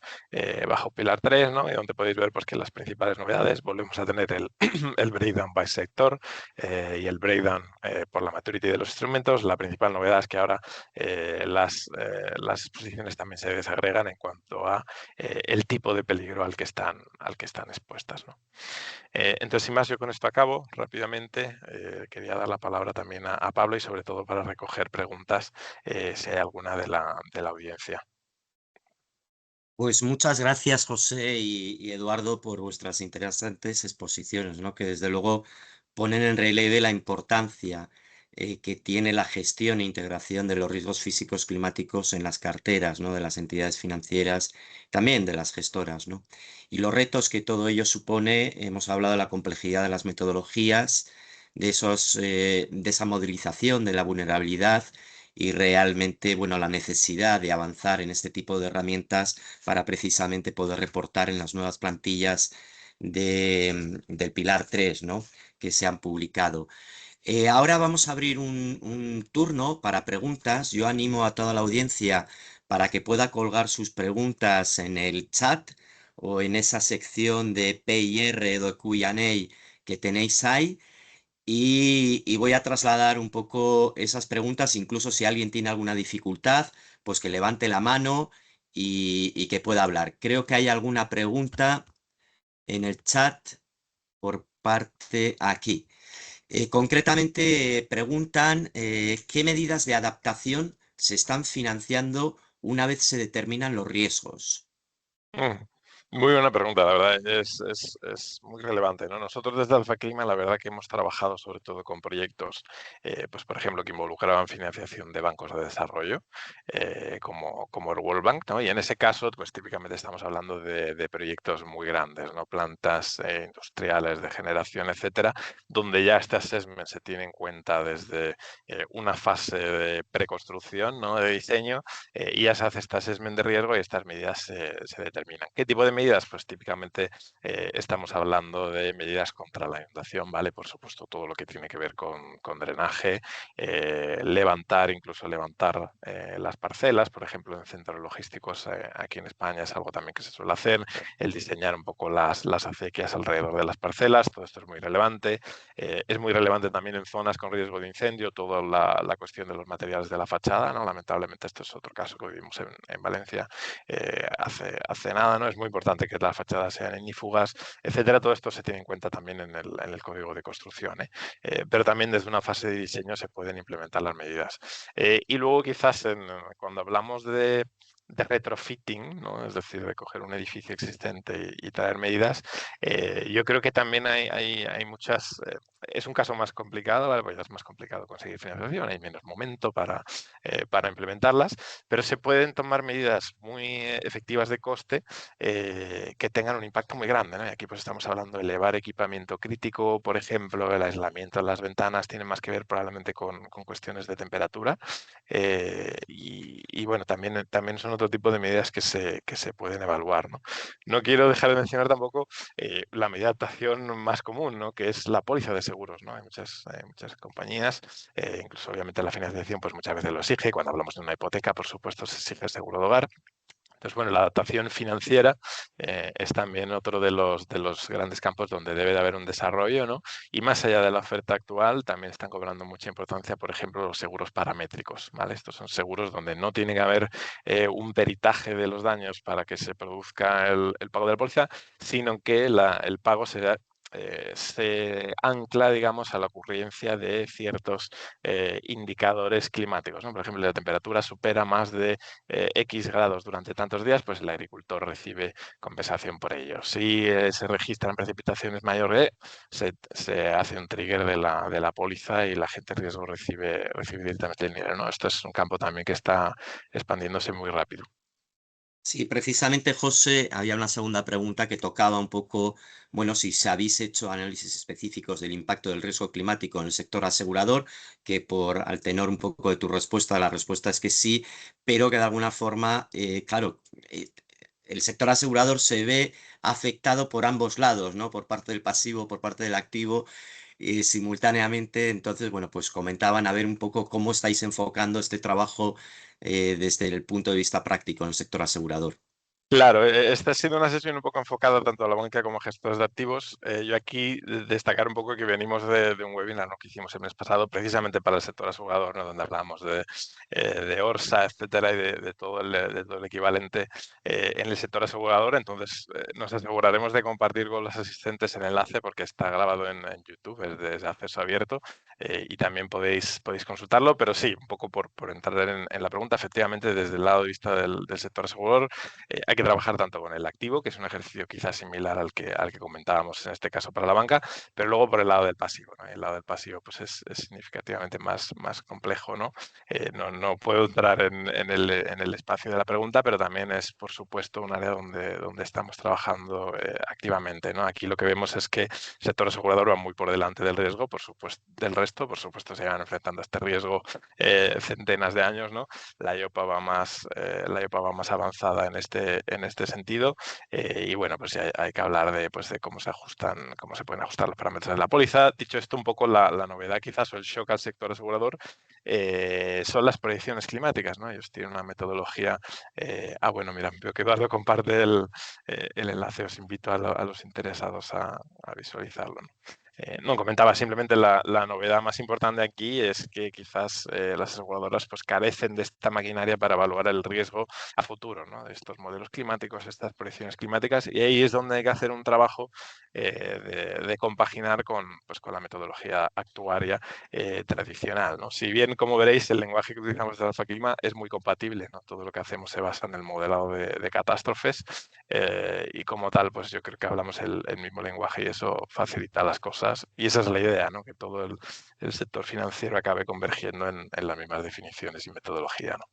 bajo pilar 3, ¿no? Y donde podéis ver pues, que las principales novedades volvemos a tener el breakdown by sector y el breakdown por la maturity de los instrumentos. La principal novedad es que ahora las exposiciones también se desagregan en cuanto a el tipo de peligro al que están expuestas, ¿no? Entonces, sin más, yo con esto acabo rápidamente. Quería dar la palabra también a Pablo y sobre todo para recoger preguntas, si hay alguna de la audiencia. Pues muchas gracias, José y Eduardo, por vuestras interesantes exposiciones, ¿no? Que desde luego ponen en relieve la importancia que tiene la gestión e integración de los riesgos físicos climáticos en las carteras, ¿no? De las entidades financieras, también de las gestoras, ¿no? Y los retos que todo ello supone, hemos hablado de la complejidad de las metodologías, de esa modelización de la vulnerabilidad y realmente, bueno, la necesidad de avanzar en este tipo de herramientas para precisamente poder reportar en las nuevas plantillas del Pilar 3, ¿no? Que se han publicado. Ahora vamos a abrir un turno para preguntas. Yo animo a toda la audiencia para que pueda colgar sus preguntas en el chat o en esa sección de PIR o Q&A que tenéis ahí. Y voy a trasladar un poco esas preguntas, incluso si alguien tiene alguna dificultad, pues que levante la mano y que pueda hablar. Creo que hay alguna pregunta en el chat por parte aquí. Concretamente preguntan qué medidas de adaptación se están financiando una vez se determinan los riesgos? Mm, Muy buena pregunta, la verdad, es muy relevante, ¿no? Nosotros desde Alfa Clima, la verdad que hemos trabajado sobre todo con proyectos, pues por ejemplo, que involucraban financiación de bancos de desarrollo, como el World Bank, ¿no? Y en ese caso, pues típicamente estamos hablando de proyectos muy grandes, ¿no? Plantas industriales de generación, etcétera, donde ya este assessment se tiene en cuenta desde una fase de preconstrucción, ¿no? De diseño, y ya se hace este assessment de riesgo y estas medidas se determinan. ¿Qué tipo de medidas? Pues típicamente estamos hablando de medidas contra la inundación, ¿vale? Por supuesto, todo lo que tiene que ver con drenaje, incluso levantar las parcelas, por ejemplo, en centros logísticos aquí en España es algo también que se suele hacer, el diseñar un poco las acequias alrededor de las parcelas, todo esto es muy relevante. Es muy relevante también en zonas con riesgo de incendio, toda la cuestión de los materiales de la fachada, ¿no? Lamentablemente esto es otro caso que vivimos en Valencia hace nada, ¿no? Es muy importante que las fachadas sean ignífugas, etcétera. Todo esto se tiene en cuenta también en el código de construcción, ¿eh? Pero también desde una fase de diseño se pueden implementar las medidas. Y luego quizás cuando hablamos de retrofitting, ¿no? Es decir, de coger un edificio existente y traer medidas, yo creo que también hay muchas... es un caso más complicado, ¿vale? Pues ya es más complicado conseguir financiación, hay menos momento para implementarlas, pero se pueden tomar medidas muy efectivas de coste que tengan un impacto muy grande, ¿no? Y aquí pues estamos hablando de elevar equipamiento crítico, por ejemplo, el aislamiento de las ventanas tiene más que ver probablemente con cuestiones de temperatura, y bueno, también son otro tipo de medidas que se pueden evaluar, ¿no? No quiero dejar de mencionar tampoco la medida de adaptación más común, ¿no? Que es la póliza de seguros, ¿no? Hay muchas compañías, incluso obviamente la financiación pues muchas veces lo exige, cuando hablamos de una hipoteca, por supuesto, se exige el seguro de hogar. Entonces, bueno, la adaptación financiera es también otro de los grandes campos donde debe de haber un desarrollo, ¿no? Y más allá de la oferta actual, también están cobrando mucha importancia, por ejemplo, los seguros paramétricos, ¿vale? Estos son seguros donde no tiene que haber un peritaje de los daños para que se produzca el pago de la póliza, sino que el pago se ancla, digamos, a la ocurrencia de ciertos indicadores climáticos, ¿no? Por ejemplo, la temperatura supera más de X grados durante tantos días, pues el agricultor recibe compensación por ello. Si se registran precipitaciones mayores, se hace un trigger de la póliza y la gente en riesgo recibe directamente el dinero, ¿no? Esto es un campo también que está expandiéndose muy rápido. Sí, precisamente, José, había una segunda pregunta que tocaba un poco, bueno, si se habéis hecho análisis específicos del impacto del riesgo climático en el sector asegurador, que al tenor un poco de tu respuesta, la respuesta es que sí, pero que de alguna forma, claro, el sector asegurador se ve afectado por ambos lados, ¿no? Por parte del pasivo, por parte del activo, simultáneamente. Entonces, bueno, pues comentaban a ver un poco cómo estáis enfocando este trabajo desde el punto de vista práctico en el sector asegurador. Claro, esta ha sido una sesión un poco enfocada tanto a la banca como a gestores de activos. Yo aquí destacar un poco que venimos de un webinar, ¿no? Que hicimos el mes pasado precisamente para el sector asegurador, ¿no? Donde hablábamos de Orsa, etcétera, y de todo el equivalente en el sector asegurador. Entonces, nos aseguraremos de compartir con los asistentes el enlace porque está grabado en YouTube, es de acceso abierto, y también podéis consultarlo. Pero sí, un poco por entrar en la pregunta, efectivamente, desde el lado de vista del sector asegurador, hay que trabajar tanto con el activo, que es un ejercicio quizás similar al que comentábamos en este caso para la banca, pero luego por el lado del pasivo, ¿no? El lado del pasivo pues es significativamente más complejo, ¿no? No puedo entrar en el espacio de la pregunta, pero también es, por supuesto, un área donde estamos trabajando activamente, ¿no? Aquí lo que vemos es que el sector asegurador va muy por delante del riesgo, por supuesto, del resto, por supuesto, se van enfrentando a este riesgo centenas de años, ¿no? La IOPA va más avanzada en este sentido, y bueno, pues hay que hablar de cómo cómo se pueden ajustar los parámetros de la póliza. Dicho esto, un poco la novedad quizás o el shock al sector asegurador son las proyecciones climáticas, ¿no? Ellos tienen una metodología. Bueno, mira, veo que Eduardo comparte el enlace, os invito a los interesados a visualizarlo, ¿no? No, comentaba simplemente la novedad más importante aquí es que quizás las aseguradoras pues carecen de esta maquinaria para evaluar el riesgo a futuro, ¿no? De estos modelos climáticos, estas proyecciones climáticas, y ahí es donde hay que hacer un trabajo de compaginar pues, con la metodología actuaria tradicional, ¿no? Si bien, como veréis, el lenguaje que utilizamos de Alpha Clima es muy compatible, ¿no? Todo lo que hacemos se basa en el modelado de catástrofes y como tal, pues yo creo que hablamos el mismo lenguaje y eso facilita las cosas. Y esa es la idea, ¿no? Que todo el sector financiero acabe convergiendo en las mismas definiciones y metodología, ¿no?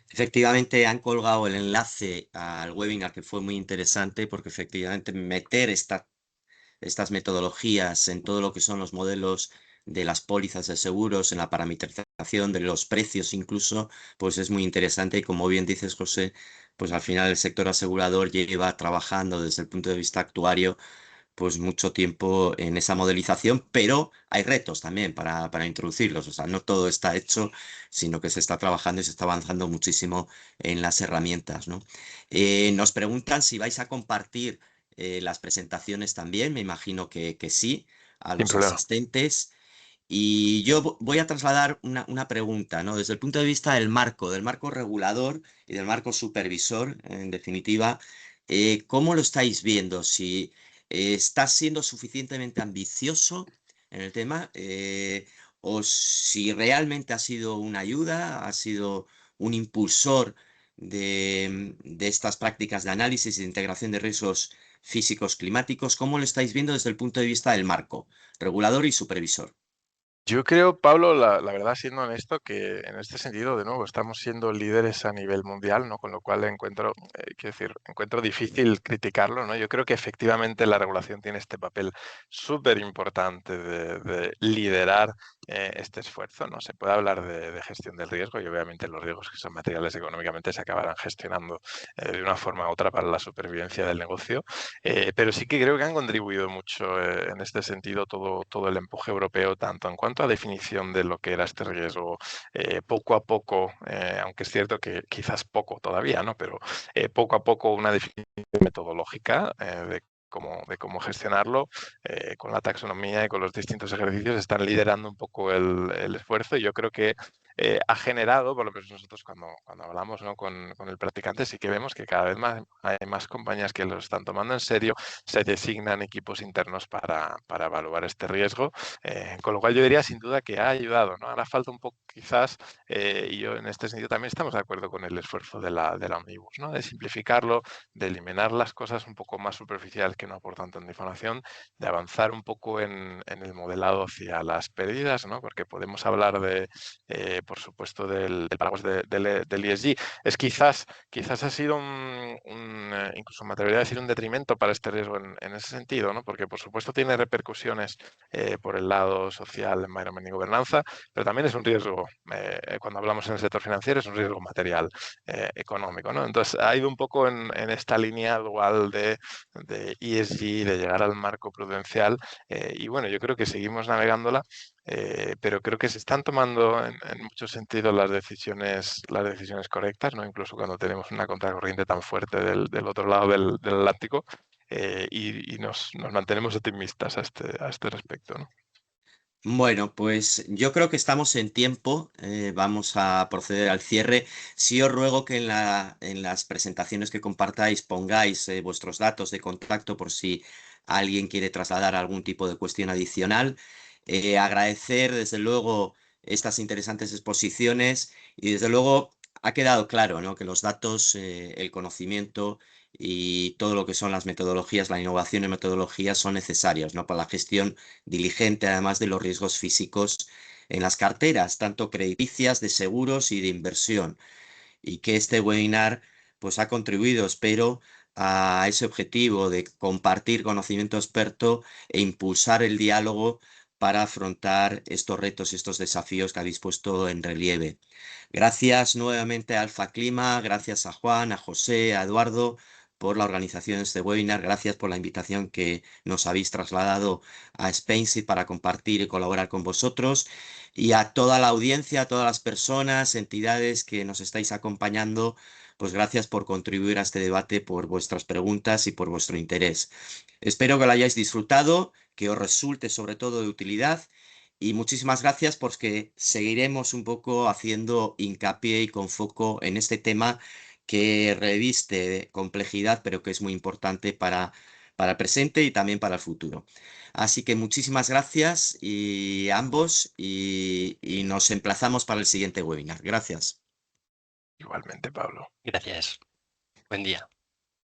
Efectivamente, han colgado el enlace al webinar que fue muy interesante porque efectivamente meter estas metodologías en todo lo que son los modelos de las pólizas de seguros, en la parametrización de los precios incluso, pues es muy interesante y como bien dices, José, pues al final el sector asegurador lleva trabajando desde el punto de vista actuario pues mucho tiempo en esa modelización, pero hay retos también para introducirlos. O sea, no todo está hecho, sino que se está trabajando y se está avanzando muchísimo en las herramientas, ¿no? Nos preguntan si vais a compartir las presentaciones también, me imagino que sí, a Sin los problema. asistentes. Y yo voy a trasladar una pregunta, ¿no? Desde el punto de vista del marco regulador y del marco supervisor, en definitiva, ¿cómo lo estáis viendo? Si está siendo suficientemente ambicioso en el tema, o si realmente ha sido una ayuda, ha sido un impulsor de estas prácticas de análisis y de integración de riesgos físicos climáticos, ¿cómo lo estáis viendo desde el punto de vista del marco regulador y supervisor? Yo creo, Pablo, la verdad, siendo honesto, que en este sentido, de nuevo, estamos siendo líderes a nivel mundial, ¿no? Con lo cual quiero decir, encuentro difícil criticarlo, ¿no? Yo creo que efectivamente la regulación tiene este papel súper importante de liderar este esfuerzo, ¿no? Se puede hablar de gestión del riesgo y obviamente los riesgos que son materiales económicamente se acabarán gestionando de una forma u otra para la supervivencia del negocio, pero sí que creo que han contribuido mucho en este sentido todo el empuje europeo, tanto en cuanto a definición de lo que era este riesgo, poco a poco, aunque es cierto que quizás poco todavía, ¿no? Pero poco a poco una definición metodológica de cómo gestionarlo, con la taxonomía y con los distintos ejercicios, están liderando un poco el esfuerzo y yo creo que ha generado, por lo menos nosotros cuando hablamos, ¿no? con el practicante, sí que vemos que cada vez más hay más compañías que lo están tomando en serio, se designan equipos internos para evaluar este riesgo, con lo cual yo diría sin duda que ha ayudado, ¿no? Ahora falta un poco quizás, y yo en este sentido también estamos de acuerdo con el esfuerzo de la Omnibus, ¿no? De simplificarlo, de eliminar las cosas un poco más superficiales que no aportan tanta información, de avanzar un poco en el modelado hacia las pérdidas, ¿no? Porque podemos hablar por supuesto, del paraguas del ESG. Es quizás ha sido incluso me atrevería a decir un detrimento para este riesgo en ese sentido, ¿no? Porque por supuesto tiene repercusiones por el lado social, environment y gobernanza, pero también es un riesgo, cuando hablamos en el sector financiero, es un riesgo material, económico, ¿no? Entonces ha ido un poco en esta línea dual de ESG, de llegar al marco prudencial, y bueno, yo creo que seguimos navegándola, pero creo que se están tomando en muchos sentidos las decisiones correctas, ¿no? Incluso cuando tenemos una contracorriente tan fuerte del otro lado del Atlántico, y nos mantenemos optimistas a este respecto, ¿no? Bueno, pues yo creo que estamos en tiempo. Vamos a proceder al cierre. Sí os ruego que en las presentaciones que compartáis pongáis vuestros datos de contacto por si alguien quiere trasladar algún tipo de cuestión adicional. Agradecer desde luego estas interesantes exposiciones y desde luego ha quedado claro, ¿no? Que los datos, el conocimiento y todo lo que son las metodologías, la innovación en metodologías son necesarios, ¿no? Para la gestión diligente, además de los riesgos físicos en las carteras, tanto crediticias, de seguros y de inversión. Y que este webinar pues ha contribuido, espero, a ese objetivo de compartir conocimiento experto e impulsar el diálogo para afrontar estos retos y estos desafíos que habéis puesto en relieve. Gracias nuevamente a Alfa Clima, gracias a Juan, a José, a Eduardo por la organización de este webinar, gracias por la invitación que nos habéis trasladado a Spainseed para compartir y colaborar con vosotros y a toda la audiencia, a todas las personas, entidades que nos estáis acompañando, pues gracias por contribuir a este debate, por vuestras preguntas y por vuestro interés. Espero que lo hayáis disfrutado, que os resulte sobre todo de utilidad. Y muchísimas gracias porque seguiremos un poco haciendo hincapié y con foco en este tema que reviste complejidad, pero que es muy importante para el presente y también para el futuro. Así que muchísimas gracias y a ambos y nos emplazamos para el siguiente webinar. Gracias. Igualmente, Pablo. Gracias. Buen día.